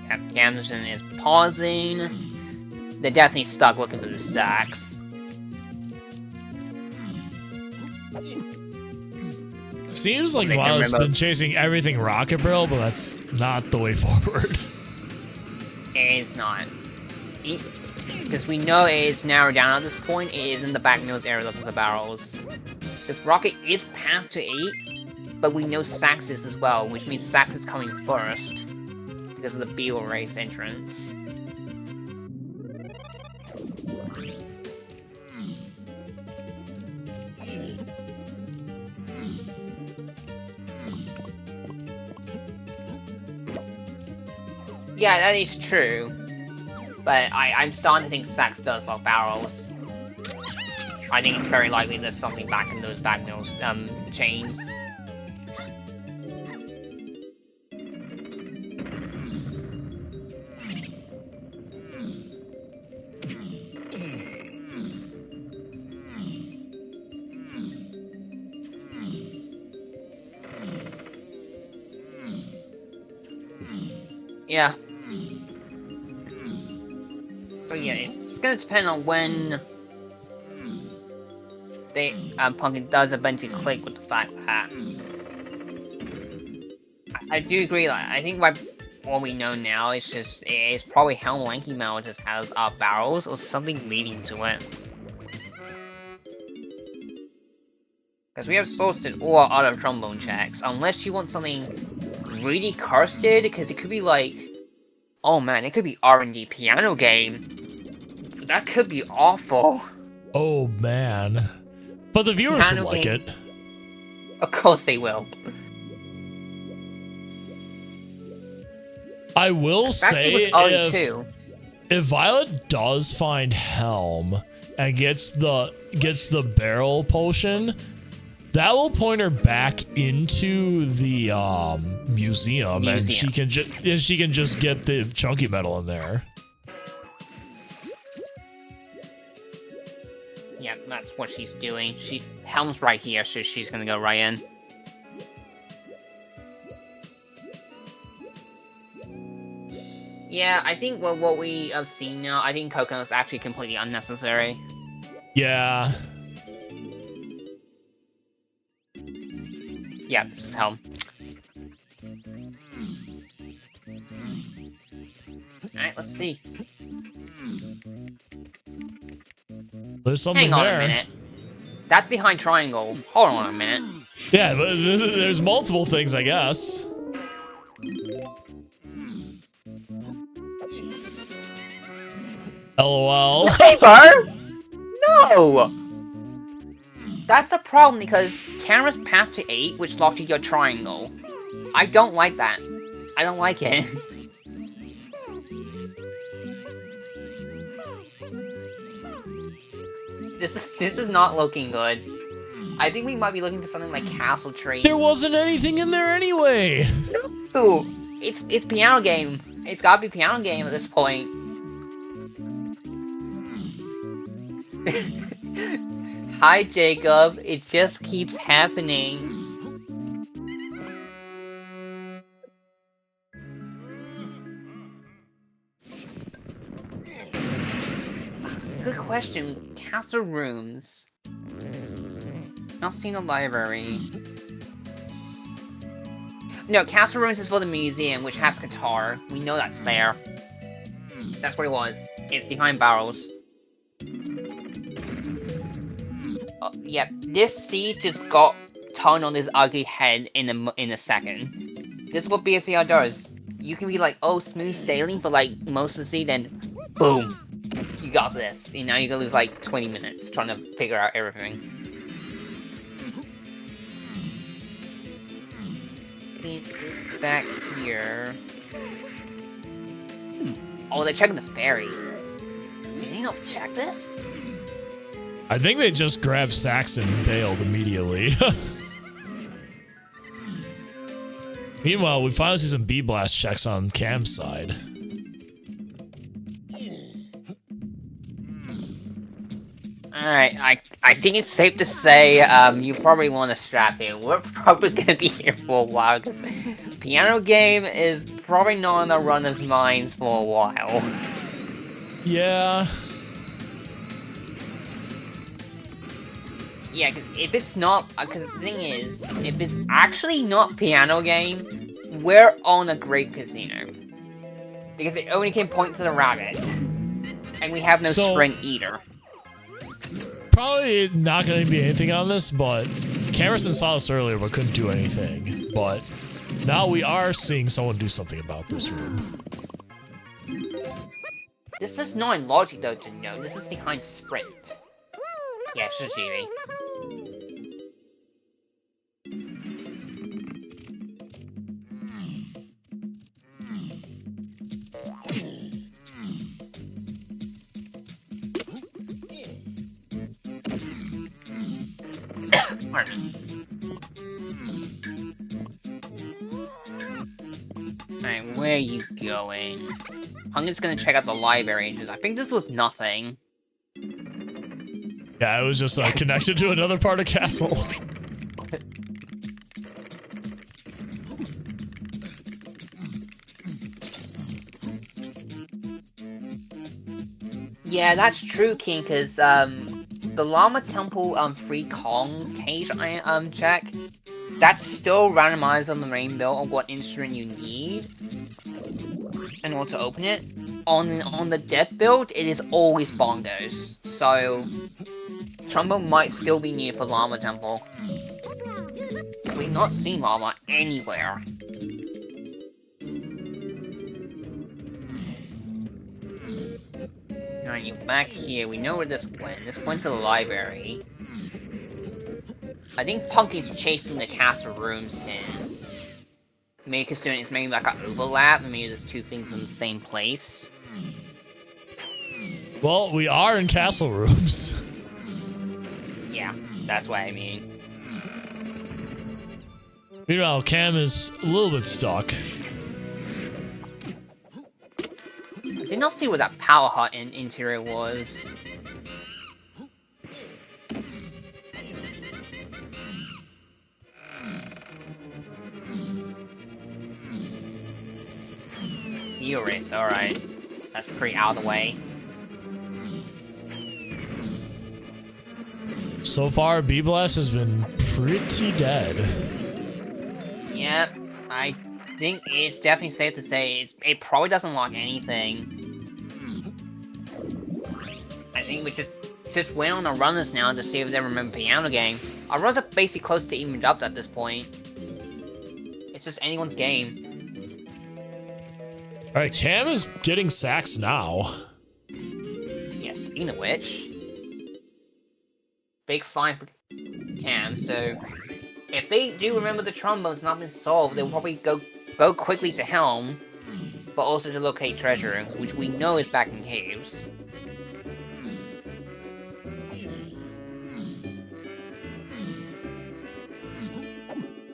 Yeah, Camerson is pausing. They're definitely stuck looking for the sacks. Seems like Violet's been chasing everything Rocket Barrel, but that's not the way forward. It is not. Because we know it is narrowed down at this point, it is in the back nose area looking for barrels. This Rocket is path to 8, but we know Sax is as well, which means Sax is coming first. Because of the Beetle race entrance. Yeah, that is true. But I'm starting to think Sax does lock barrels. I think it's very likely there's something back in those back mills chains. Yeah. So yeah, it's gonna depend on when they Pumpkin does eventually click with the fact that I do agree. Like, I think what we know now is just it's probably Helm Lanky Mel just has barrels or something leading to it. Because we have sourced all other trombone checks, unless you want something really cursed, because it could be like, oh man, it could be R&D piano game. That could be awful. Oh man, but the viewers would like it. Of course they will. I will say if Violet does find Helm and gets the barrel potion, that will point her back into the museum, and she can just get the chunky metal in there. Yeah, that's what she's doing. Helm's right here, so she's gonna go right in. Yeah, I think what we have seen now, I think Coconut is actually completely unnecessary. Yeah. Yeah, this is Helm. Alright, let's see. There's something there. Hang on there. A minute. That's behind triangle. Hold on a minute. Yeah, but there's multiple things, I guess. LOL. Sniper? No! That's a problem because camera's path to 8, which locked your triangle. I don't like that. I don't like it. This is not looking good. I think we might be looking for something like Castle Tree. There wasn't anything in there anyway. No, it's piano game. It's gotta be piano game at this point. Hi, Jacob. It just keeps happening. Good question. Castle rooms. Not seen a library. No, Castle rooms is for the museum, which has guitar. We know that's there. That's what it was. It's behind barrels. Yep, this seed just got turned on his ugly head in a second. This is what BLZR does. You can be like, oh, smooth sailing for like most of the seed, then boom, you got this. And now you're gonna lose like 20 minutes trying to figure out everything. Back here. Oh, they're checking the ferry. Did they not check this? I think they just grabbed sacks and bailed immediately. Meanwhile, we finally see some B-blast checks on Cam's side. Alright, I think it's safe to say you probably want to strap in. We're probably going to be here for a while, because piano game is probably not on the runner's minds for a while. Yeah. Yeah, because if it's not, because the thing is, if it's actually not piano game, we're on a great casino. Because it only can point to the rabbit. And we have no sprint either. Probably not going to be anything on this, but Camerson saw this earlier but couldn't do anything. But now we are seeing someone do something about this room. This is not in logic though to know. This is behind sprint. Yeah, it's just Jimmy. Alright, where are you going? I'm just gonna check out the library entrance. I think this was nothing. Yeah, it was just connected to another part of castle. Yeah, that's true, King, because the Llama Temple Free Kong cage check that's still randomized on the rainbow of what instrument you need in order to open it. On the death build, it is always bongos. So trombone might still be needed for Llama Temple. We've not seen Llama anywhere. Alright, you're back here. We know where this went. This went to the library. I think Pumpkin's chasing the castle rooms in. Maybe considering it's maybe like an overlap, and maybe there's two things in the same place. Well, we are in castle rooms. Yeah, that's what I mean. Meanwhile, Cam is a little bit stuck. I did not see what that power hut interior was. Serious, alright. That's pretty out of the way. So far, B-Blast has been pretty dead. Yep, I think it's definitely safe to say it probably doesn't lock anything. I think we just went on a run this now to see if they remember piano game. Our runs are basically close to evened up at this point. It's just anyone's game. Alright, Cam is getting sacks now. Yeah, speaking of which, big fine for Cam, so if they do remember the trombone's not been solved, they'll probably go quickly to Helm, but also to locate treasure, which we know is back in caves.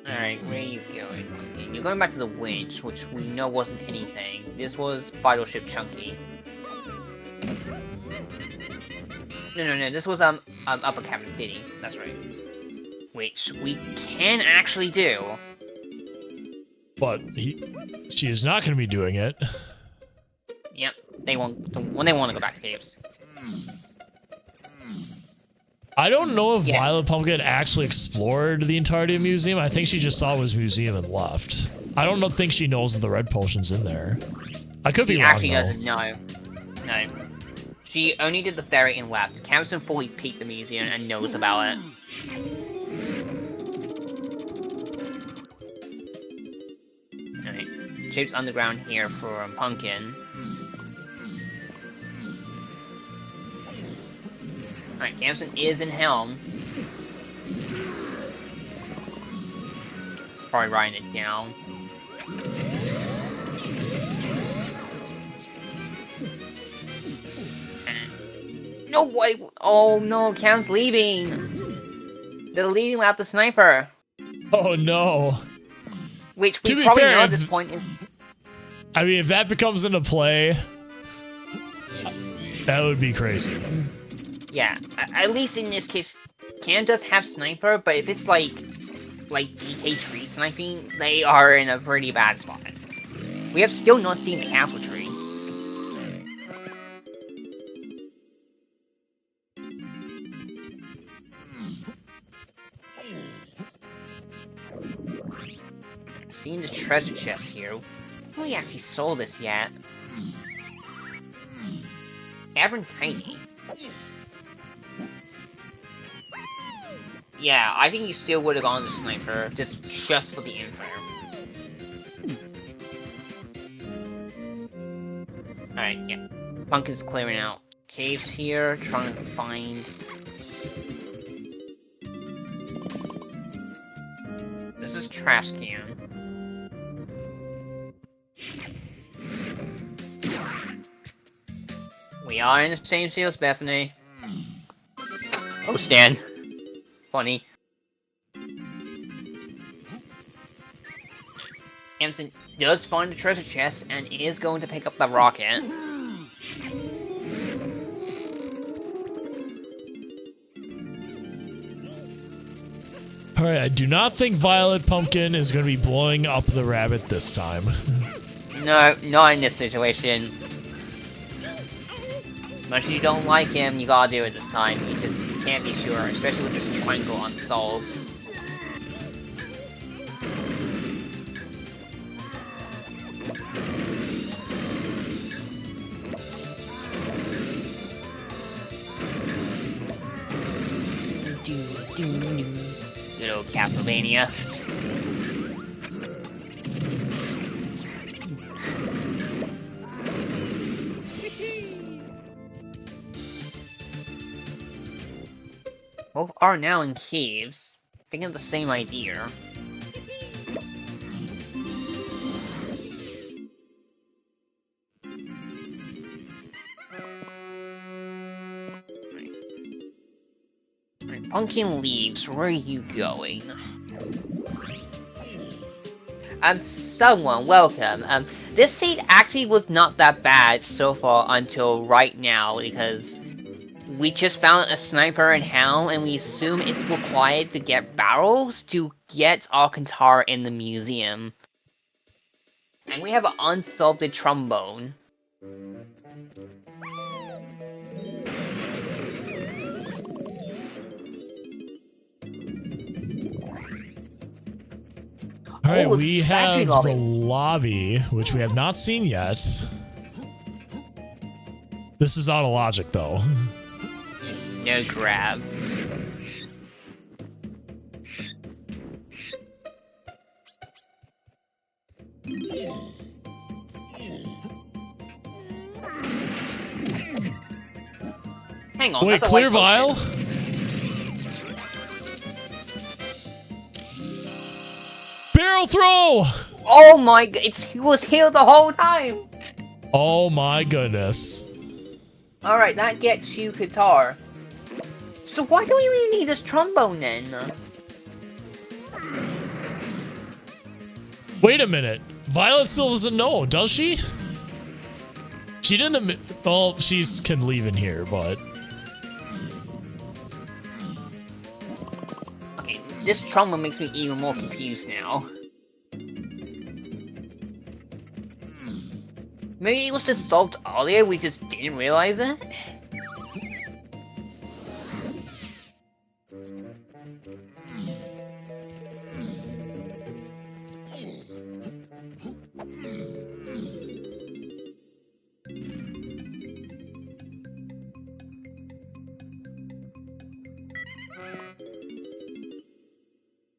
Alright, where are you going? You're going back to the winch, which we know wasn't anything. This was Vital Ship Chunky. No, this was Upper Cabin's Diddy, that's right. Which we can actually do. But she is not going to be doing it. Yep, they want to go back to caves. I don't know if VioletPumpkin actually explored the entirety of the museum. I think she just saw it was museum and left. I don't think she knows that the red potion's in there. I could be wrong, She actually doesn't know. No. She only did the ferry and left. Camerson fully peeked the museum and knows about it. Alright. Shape's underground here for Pumpkin. Alright, Camerson is in Helm. He's probably writing it down. No way! Oh no, Cam's leaving! They're leaving without the sniper! Oh no. Which we probably know at this point is... I mean, if that becomes into play, that would be crazy. Yeah, at least in this case, Cam does have sniper, but if it's like DK tree sniping, they are in a pretty bad spot. We have still not seen the castle tree. Seeing the treasure chest here. I don't think we actually sold this yet. Cavern tiny. Yeah, I think you still would have gone to sniper just for the info. Alright, yeah. Pumpkin's clearing out caves here, trying to find. This is trash can. We are in the same field, Bethany. Oh, Stan. Funny. Camerson does find the treasure chest and is going to pick up the rocket. Alright, I do not think VioletPumpkin is going to be blowing up the rabbit this time. No, not in this situation. As much as you don't like him, you gotta do it this time. You can't be sure, especially with this triangle unsolved. go, Castlevania. Both are now in caves. Thinking of the same idea. Pumpkin leaves, where are you going? Someone, welcome. This seed actually was not that bad so far until right now, because we just found a sniper in Helm, and we assume it's required to get barrels to get our guitar in the museum. And we have an unsolved trombone. Alright, Oh, we factory have lobby. the lobby, which we have not seen yet. This is out of logic, though. No grab. Hang on, Wait, that's a clear white vial? potion. Barrel throw! Oh my god, he was here the whole time! Oh my goodness. Alright, that gets you guitar. So why do we even need this trombone then? Wait a minute. Violet still doesn't know, does she? She didn't admit. Well, she can leave in here, but. Okay, this trombone makes me even more confused now. Maybe it was just solved earlier, we just didn't realize it?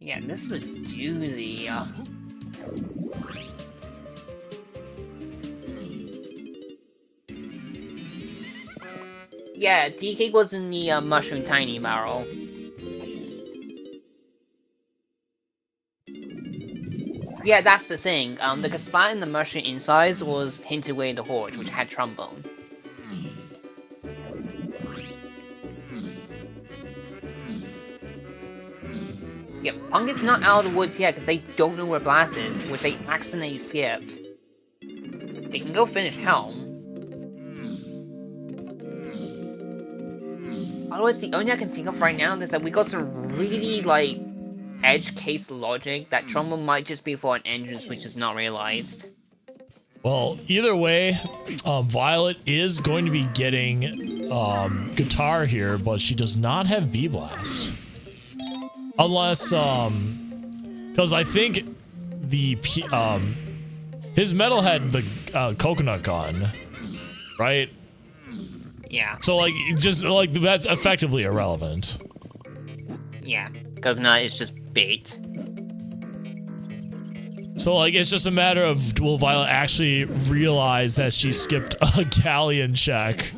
Yeah, this is a doozy. Yeah, DK was in the mushroom tiny barrel. Yeah, that's the thing. The spot in the mushroom inside was hinted away in the horde, which had trombone. Yep, Pumpkin's not out of the woods yet because they don't know where Blast is, which they accidentally skipped. They can go finish Helm. Otherwise, the only I can think of right now is that we got some really, like, edge case logic that trombone might just be for an entrance which is not realized. Well, either way, Violet is going to be getting guitar here, but she does not have B-Blast. Unless, because I think the, his metal had the coconut gun, right? Yeah. So, like, just, like, that's effectively irrelevant. Yeah. Coconut is just bait. So, like, it's just a matter of, will Violet actually realize that she skipped a Galleon check?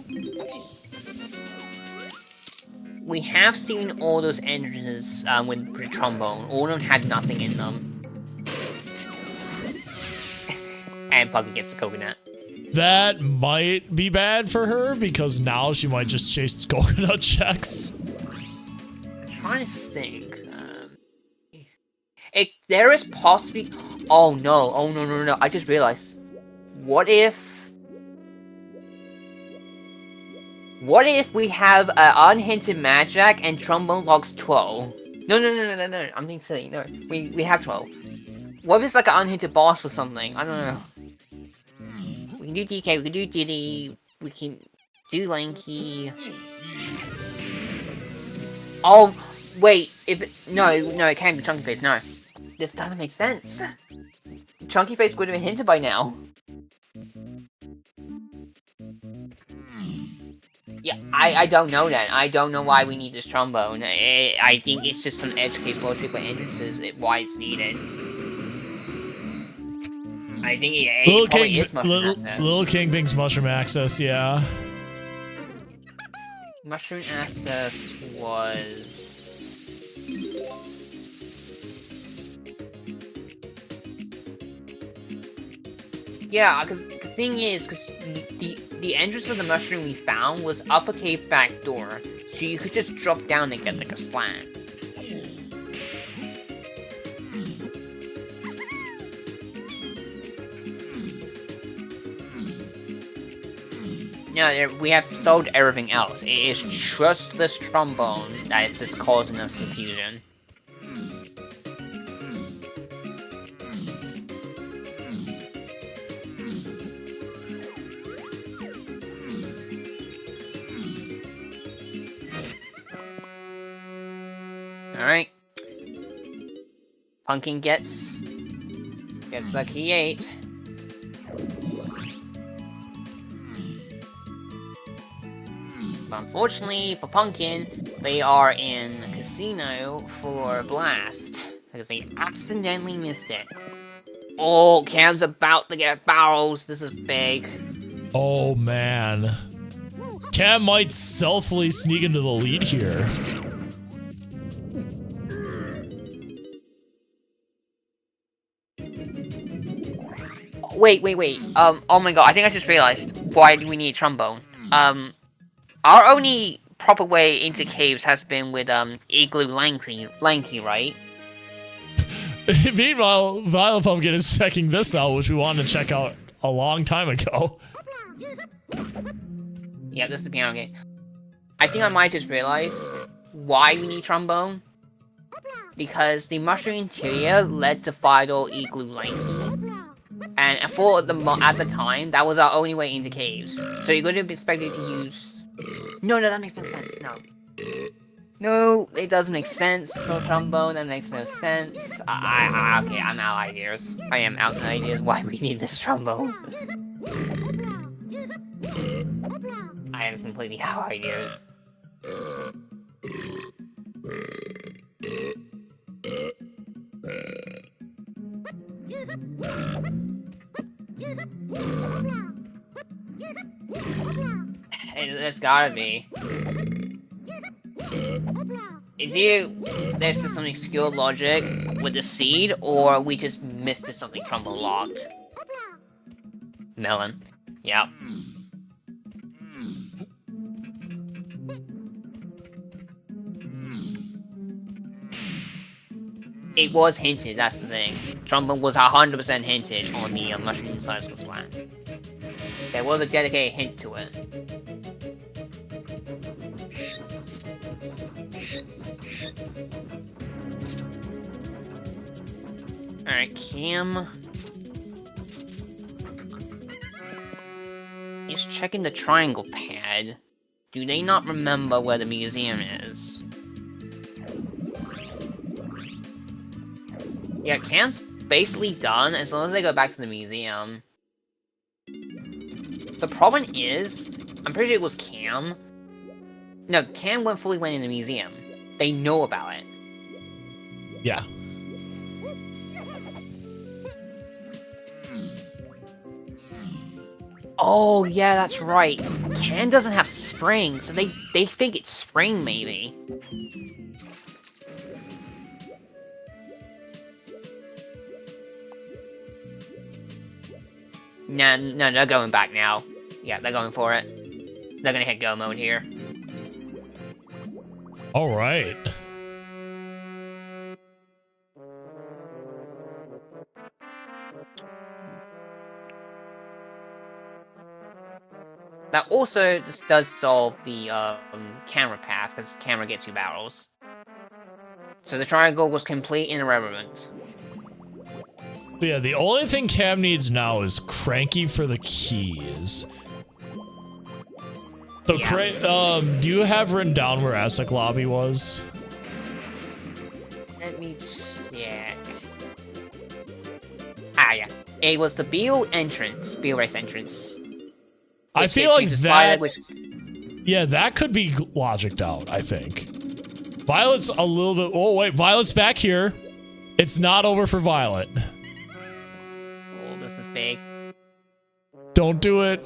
We have seen all those entrances with the trombone. All of them had nothing in them. And Pumpkin gets the coconut. That might be bad for her, because now she might just chase coconut checks. I'm trying to think. There is possibly... Oh no, no. I just realized. What if we have unhinted Magic and trombone logs 12? No. I'm being silly. No, we have 12. What if it's like an unhinted boss or something? I don't know. We can do DK, we can do Diddy, we can do Lanky. Oh, wait, no, it can't be Chunky Face, no. This doesn't make sense. Chunky Face would have been hinted by now. Yeah, I don't know that. I don't know why we need this trombone. I think it's just some edge case logic with entrances, why it's needed. I think it probably is mushroom access. Little King thinks mushroom access, yeah. Mushroom access was... Yeah, because the thing is, because the entrance of the mushroom we found was up a cave back door, so you could just drop down and get like a splat. No, we have solved everything else. It is just this trombone that is just causing us confusion. Alright. Pumpkin gets the key 8. But unfortunately for Pumpkin, they are in Casino for Blast. Because they accidentally missed it. Oh, Cam's about to get barrels. This is big. Oh man. Cam might stealthily sneak into the lead here. Wait. Oh my god, I think I just realized why do we need a trombone. Our only proper way into caves has been with, Igloo Lanky, right? Meanwhile, VioletPumpkin is checking this out, which we wanted to check out a long time ago. Yeah, this is the piano game. I think I might just realize why we need trombone. Because the mushroom interior led to Fiddle, Igloo, Lanky. And at the time, that was our only way into caves. So you're going to be expected to use... No, that makes no sense, no. No, it doesn't make sense. No trombone, that makes no sense. Okay, I'm out of ideas. I am out of ideas why we need this trombone. I am completely out of ideas. It's gotta be. It's either there's just some obscure logic with the seed, or we just missed something from the locked. Melon. Yep. It was hinted, that's the thing. Trombone was 100% hinted on the mushroom size was flat. There was a dedicated hint to it. Alright, Cam is checking the triangle pad. Do they not remember where the museum is? Yeah, Cam's basically done as long as they go back to the museum. The problem is, I'm pretty sure it was Cam. No, Cam went in the museum. They know about it. Yeah. Oh, yeah, that's right. Cam doesn't have spring, so they think it's spring, maybe. No, they're going back now. Yeah, they're going for it. They're gonna hit go mode here. All right. That also just does solve the camera path, because camera gets 2 barrels. So the triangle was complete and irrelevant. So yeah, the only thing Cam needs now is Cranky for the keys. So, yeah. Do you have written down where Aztec lobby was? Let me check. Ah, yeah. It was the BL race entrance. I feel like that. Yeah, that could be logicked out, I think. Violet's a little bit... Oh, wait. Violet's back here. It's not over for Violet. Oh, this is big. Don't do it.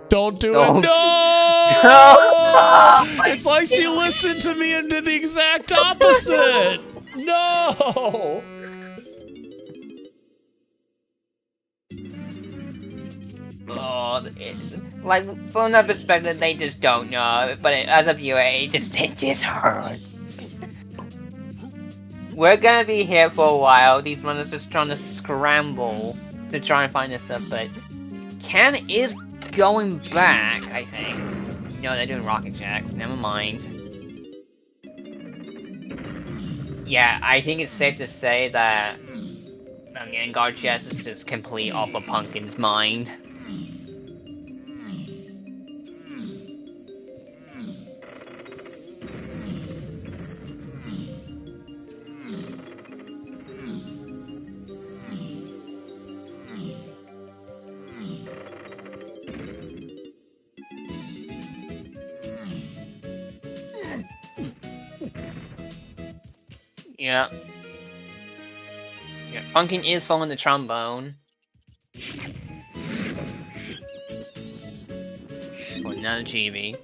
Don't do Don't. it. No! No! It's like she listened to me and did the exact opposite. No! Oh, like from that perspective, they just don't know. But as a viewer, it just hurts. We're gonna be here for a while. These runners just trying to scramble to try and find this stuff, but Cam is going back, I think. No, they're doing rocket jacks. Never mind. Yeah, I think it's safe to say that Guard Chess is just complete off of Pumpkin's mind. Yeah. Yeah, Pumpkin is following the trombone. For another GB.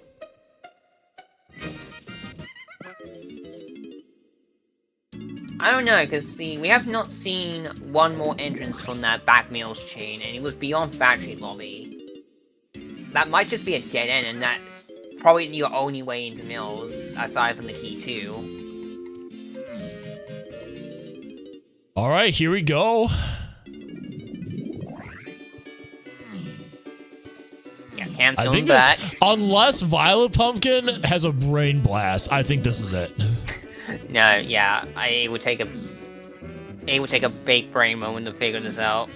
I don't know, because we have not seen one more entrance from that back mills chain, and it was beyond factory lobby. That might just be a dead end, and that's probably your only way into mills, aside from the key 2. All right, here we go. Yeah, Cam's going back. Unless VioletPumpkin has a brain blast, I think this is it. No, yeah, it would take a big brain moment to figure this out.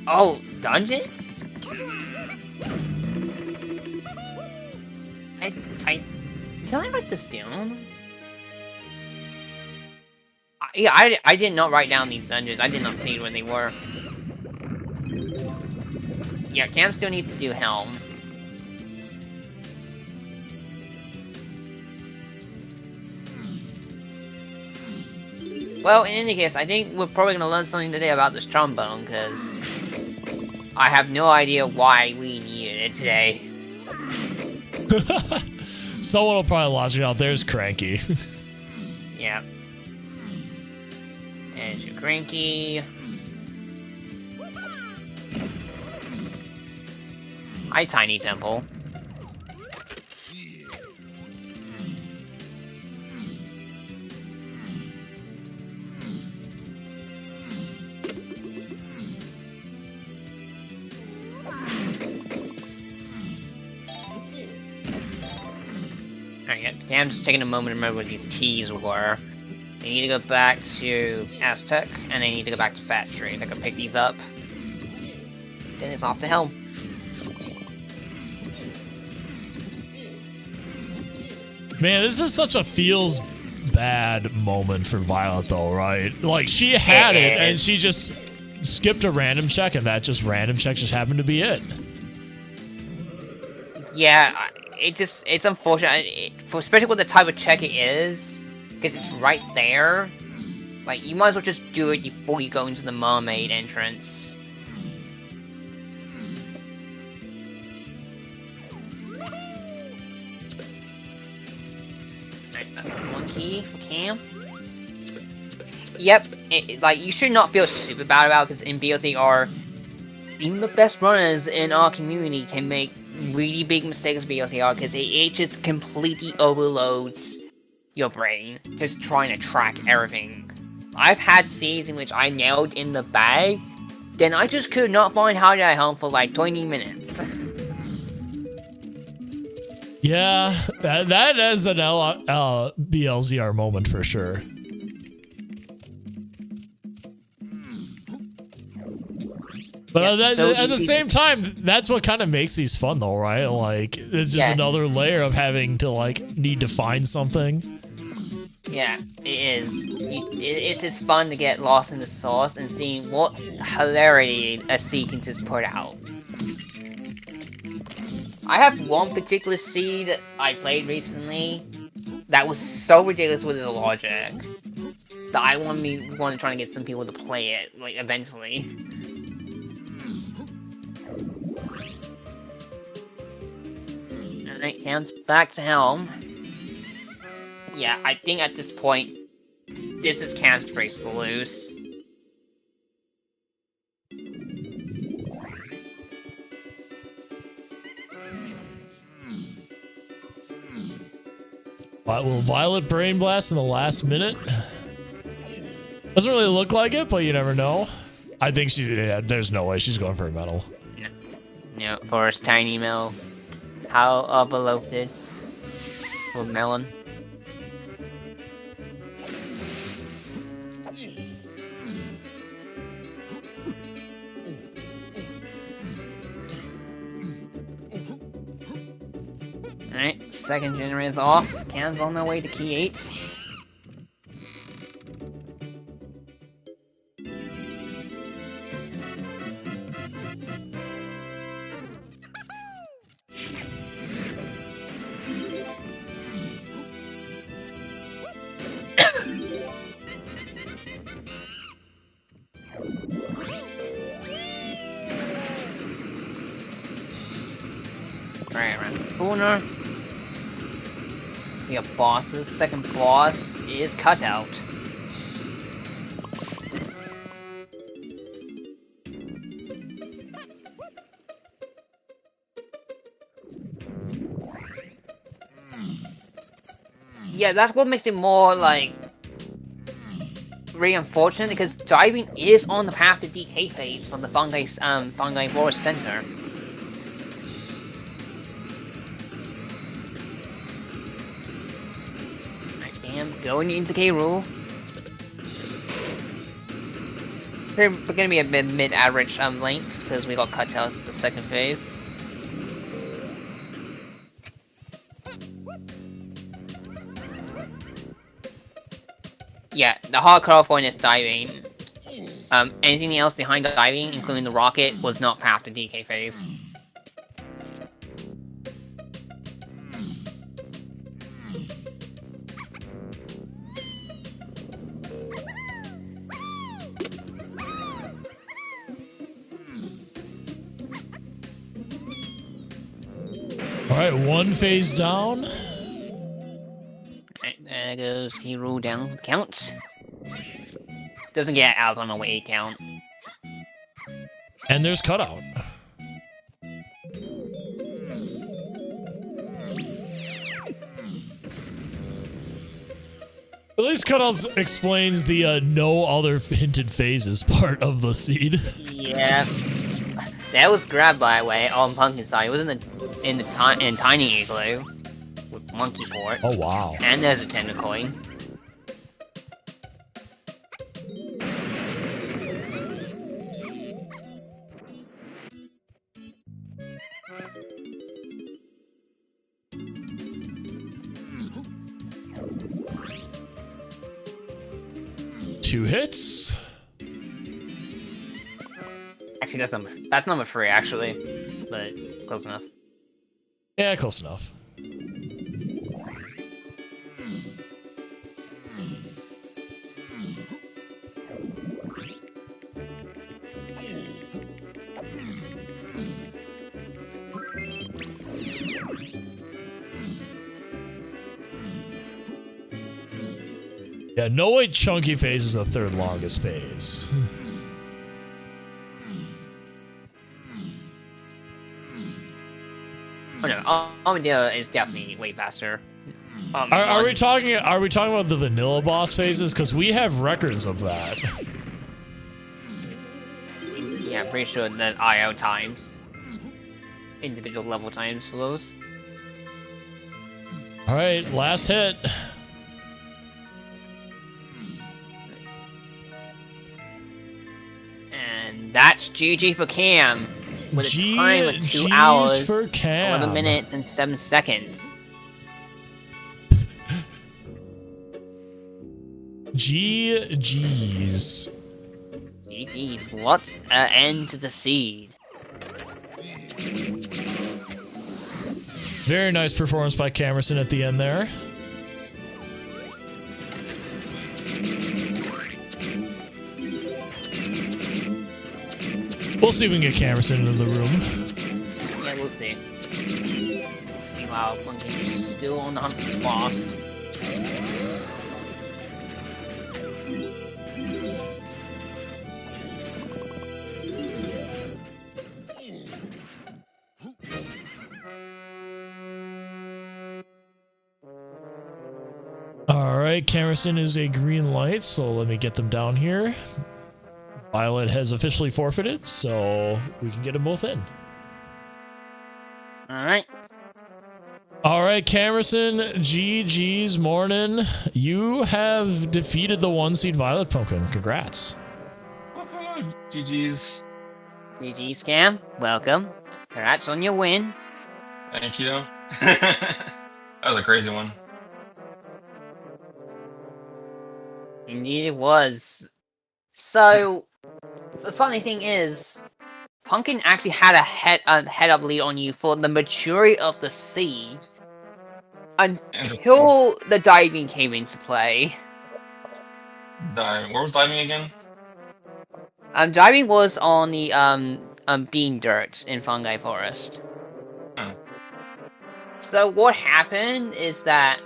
Oh, dungeons? Can I write this down? Yeah, I did not write down these dungeons. I did not see where they were. Yeah, Cam still needs to do Helm. Well, in any case, I think we're probably gonna learn something today about this trombone, because I have no idea why we needed it today. Someone will probably launch it out there as Cranky. Yeah. And your Cranky. Hi, Tiny Temple. Alright, yeah, I'm just taking a moment to remember what these keys were. They need to go back to Aztec, and they need to go back to Factory. They can pick these up. Then it's off to Helm. Man, this is such a feels bad moment for Violet, though, right? Like, she had it, and she just skipped a random check, and that random check just happened to be it. Yeah, it's unfortunate, especially with the type of check it is, because it's right there. Like, you might as well just do it before you go into the mermaid entrance. One key for Cam. Yep, like, you should not feel super bad about it, because in BLZR, even the best runners in our community can make really big mistakes with BLZR, because it just completely overloads your brain, just trying to track everything. I've had scenes in which I nailed in the bag, then I just could not find how to get home for like 20 minutes. Yeah, that is an BLZR moment for sure. But at the same time, that's what kind of makes these fun, though, right? Like, it's just another layer of having to, like, need to find something. Yeah, it is. It's just fun to get lost in the sauce and seeing what hilarity a seed can just put out. I have one particular seed I played recently that was so ridiculous with the logic that I want to try and get some people to play it, like, eventually. Alright, hands back to Helm. Yeah, I think at this point, this is Cam's race to lose. Will Violet Brain Blast in the last minute? Doesn't really look like it, but you never know. I think there's no way she's going for a medal. No, Forest Tiny Mill. How beloved with Melon. Alright, second generator's off. Cam's on their way to key 8. Right around the corner. See a boss's second boss is Cutout. Yeah, that's what makes it more, like, really unfortunate, because diving is on the path to DK phase from the Fungi Forest Center. Going into K rule. We're gonna be a mid-average length because we got cutouts the second phase. Yeah, the hard cutoff point is diving. Anything else behind diving, including the rocket, was not path to DK phase. Alright, one phase down. Right, there goes Hero down the count. Doesn't get out on a way count. And there's Cutout. At least Cutout explains the no other hinted phases part of the seed. Yeah. That was grabbed by the way on Pumpkin's side. It was in Tiny Igloo with Monkey Port. Oh wow. And there's a Tender Coin. Two hits. Actually, that's number 3 actually, but close enough. Yeah, close enough. Yeah, no way chunky phase is the third longest phase. Oh no, Armadillo is definitely way faster. Are we talking about the vanilla boss phases? Because we have records of that. Yeah, I'm pretty sure the IO times, individual level times for those. All right, last hit. And that's GG for Cam. With a time of 2 hours, for Cam. 11 minutes, and 7 seconds. GG's. GG's. What an end to the seed. Very nice performance by Camerson at the end there. We'll see if we can get Camerson into the room. Yeah, we'll see. Meanwhile, Pumpkin is still on the hunt for his lost. Alright, Camerson is a green light, so let me get them down here. Violet has officially forfeited, so we can get them both in. Alright. Alright, Camerson, GG's Mornin. You have defeated the 1-seed VioletPumpkin. Congrats. GG's. GG's, Cam. Welcome. Congrats on your win. Thank you. That was a crazy one. Indeed it was. So, the funny thing is, Pumpkin actually had a head-up lead on you for the majority of the seed until the diving came into play. Where was diving again? Diving was on the bean dirt in Fungi Forest. So what happened is that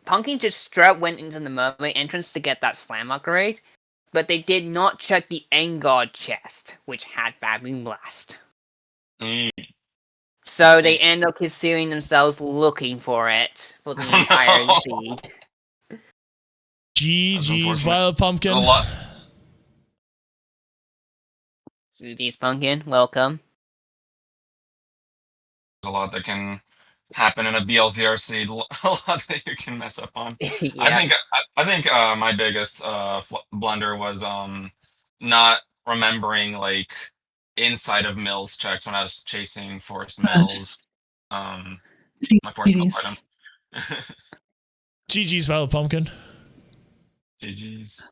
Pumpkin just straight went into the mermaid entrance to get that slam upgrade, but they did not check the Engard chest, which had Baboon Blast. So they end up concealing themselves looking for it for the entire seed. GG's VioletPumpkin. A lot. GG's Pumpkin, welcome. There's a lot that can happen in a BLZR seed. A lot that you can mess up on. Yeah. I think my biggest blunder was not remembering like inside of mills checks when I was chasing forest mills. My forest mill item. GG's VioletPumpkin. GG's.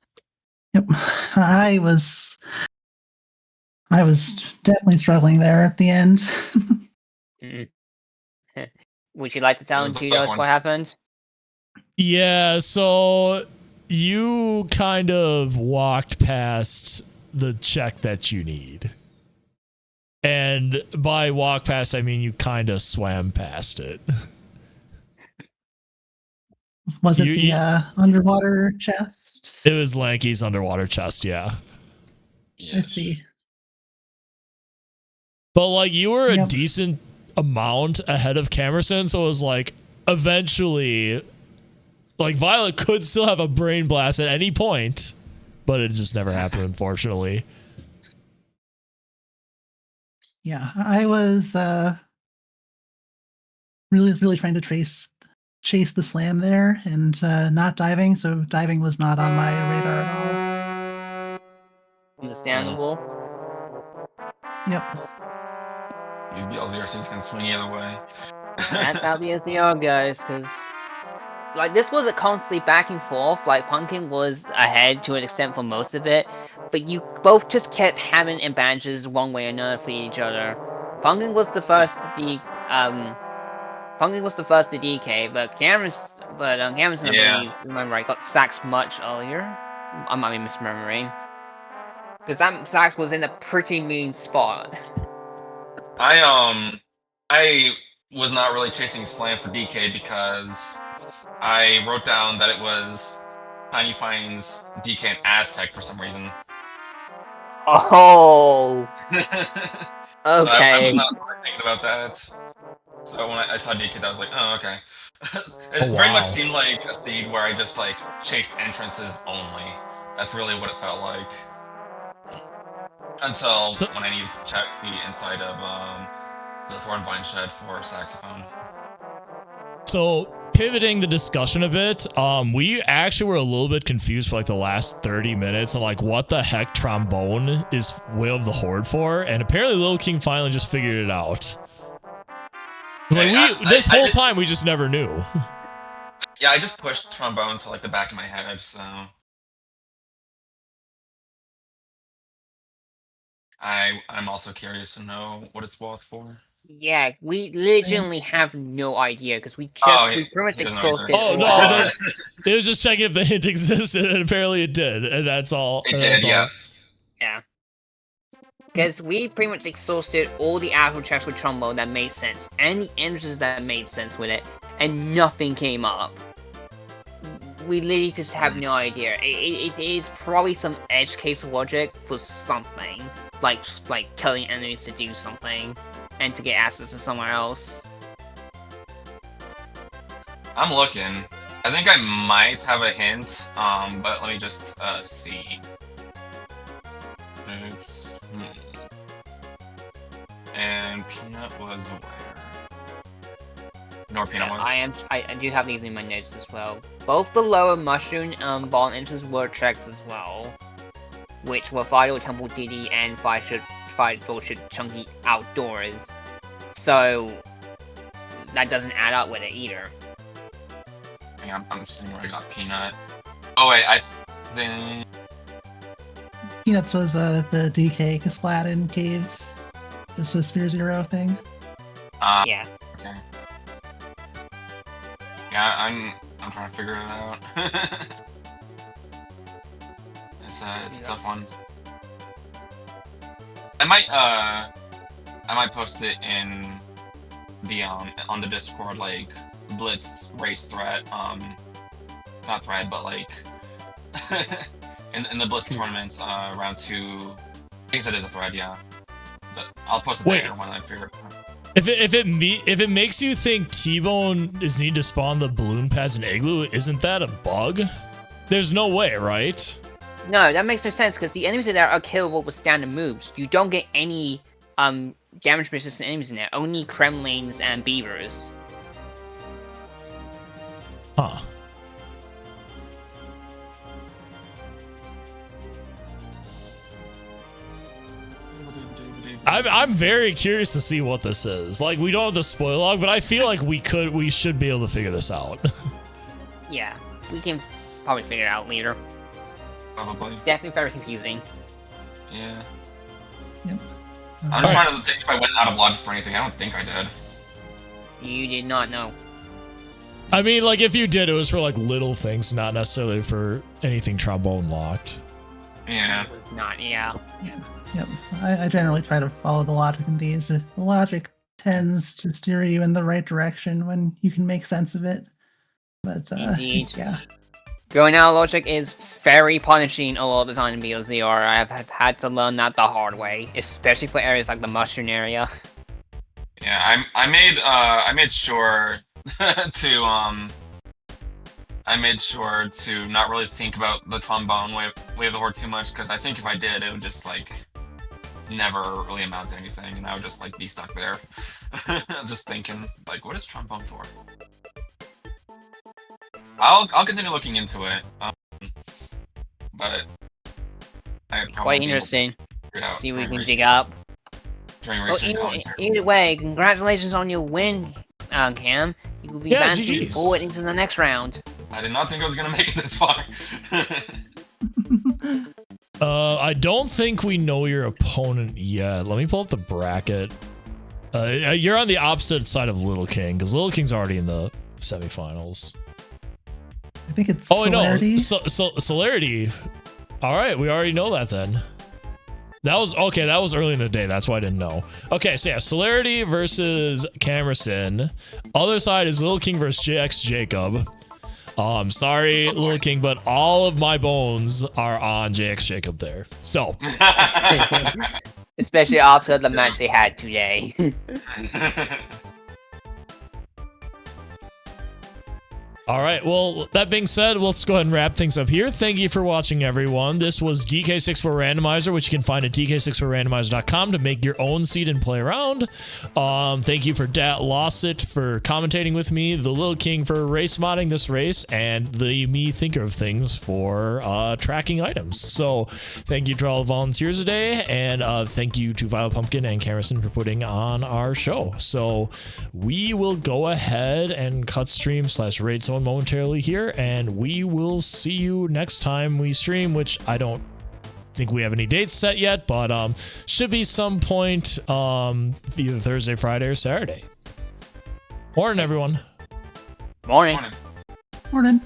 Yep, I was definitely struggling there at the end. Would you like to tell Judos what happened? Yeah, so you kind of walked past the check that you need. And by walk past, I mean you kind of swam past it. Was it the underwater chest? It was Lanky's underwater chest, yeah. I see. But like you were a decent amount ahead of Camerson, so it was like eventually like Violet could still have a brain blast at any point, but it just never happened, unfortunately. Yeah, I was really trying to chase the slam there and not diving, so diving was not on my radar at all. Understandable. Yep. These BLZR seeds can swing either way. That's how BLZR goes, because like this was a constantly back and forth. Like Pumpkin was ahead to an extent for most of it, but you both just kept having advantages one way or another for each other. Pumpkin was the first to DK, but Camerson, I believe, remember, I got sacked much earlier. I might be misremembering, because that sack was in a pretty mean spot. I was not really chasing slam for DK because I wrote down that it was Tiny Finds DK and Aztec for some reason. Oh. Okay. So I was not really thinking about that. So when I saw DK, I was like, oh, okay. It very much seemed like a seed where I just like chased entrances only. That's really what it felt like. Until when I needed to check the inside of the Thornvine Shed for saxophone. So pivoting the discussion a bit, we actually were a little bit confused for like the last 30 minutes on like what the heck trombone is Will of the Horde for, and apparently Little King finally just figured it out. Like this whole time we just never knew. Yeah, I just pushed trombone to like the back of my head, so I'm also curious to know what it's both for. Yeah, we legitimately have no idea because we Oh, pretty much he doesn't know exhausted. Oh all no, our- it was just checking if the hint existed, and apparently it did, and that's all. It and did, that's all. yes. Yeah. Because we pretty much exhausted all the actual checks with trombone that made sense, and the entrances that made sense with it, and nothing came up. We literally just have no idea. It is probably some edge case logic for something, like telling enemies to do something, and to get access to somewhere else. I'm looking. I think I might have a hint, but let me just see. Oops. And Peanut was where? Nor Peanut was? I do have these in my notes as well. Both the lower mushroom ball entrances were checked as well, which were Fire Temple DD and Fire Bullshit Chunky outdoors. So that doesn't add up with it either. I'm seeing where I got Peanut. Oh wait, I think Peanuts was the DK Kaspladin caves. Just a Sphere Zero thing. Yeah. Okay. Yeah, I'm trying to figure it out. It's a tough one. I might post it in the on the Discord, like blitz race thread, not thread, but like in the blitz tournament, round 2. I guess it is a thread, yeah. But I'll post it later when I figure it out. If it makes you think T-Bone is need to spawn the balloon pads in Igloo, isn't that a bug? There's no way, right? No, that makes no sense because the enemies in there are killable with standard moves. You don't get any damage resistant enemies in there. Only Kremlins and Beavers. Huh. I'm very curious to see what this is. Like, we don't have the spoiler log, but I feel like we should be able to figure this out. Yeah, we can probably figure it out later. Probably. It's definitely very confusing. Yeah. Yep. I'm just trying to think if I went out of logic for anything. I don't think I did. You did not know. I mean, like, if you did, it was for, like, little things, not necessarily for anything trombone locked. Yeah. It was not, yeah. Yep. I generally try to follow the logic in these. The logic tends to steer you in the right direction when you can make sense of it. But Indeed. yeah. Going out of logic is very punishing a lot of the time in BLZR. I have had to learn that the hard way, especially for areas like the mushroom area. Yeah, I made sure to not really think about the trombone wave of the horde too much, because I think if I did, it would just like never really amount to anything, and I would just like be stuck there, just thinking like, what is trombone for? I'll continue looking into it, but I probably Quite interesting. figure it out See what we during can race- dig up. during Well, racing commentary. either way, congratulations on your win, Cam. You will be Yeah, advancing GGs. forward into the next round. I did not think I was gonna make it this far. I don't think we know your opponent yet. Let me pull up the bracket. You're on the opposite side of Little King, because Little King's already in the semifinals. I think it's Oh, Celerity. no. Celerity. All right, we already know that then. That was okay. That was early in the day. That's why I didn't know. Okay, so yeah, Celerity versus Camerson. Other side is Little King versus JX Jacob. Sorry, Little King, but all of my bones are on JX Jacob there. So, Especially after the match they had today. all right. Well, that being said, let's go ahead and wrap things up here. Thank you for watching, everyone. This was DK64 Randomizer, which you can find at DK64Randomizer.com to make your own seed and play around. Thank you for Dat Lossit for commentating with me, the Little King for race modding this race, and the Me Thinker of Things for tracking items. So thank you to all the volunteers today, and thank you to VioletPumpkin and Camerson for putting on our show. So we will go ahead and cut stream /raid zone everyone momentarily here, and we will see you next time we stream, which I don't think we have any dates set yet, but should be some point either Thursday, Friday, or Saturday. Morning, everyone. Morning. Morning. Morning.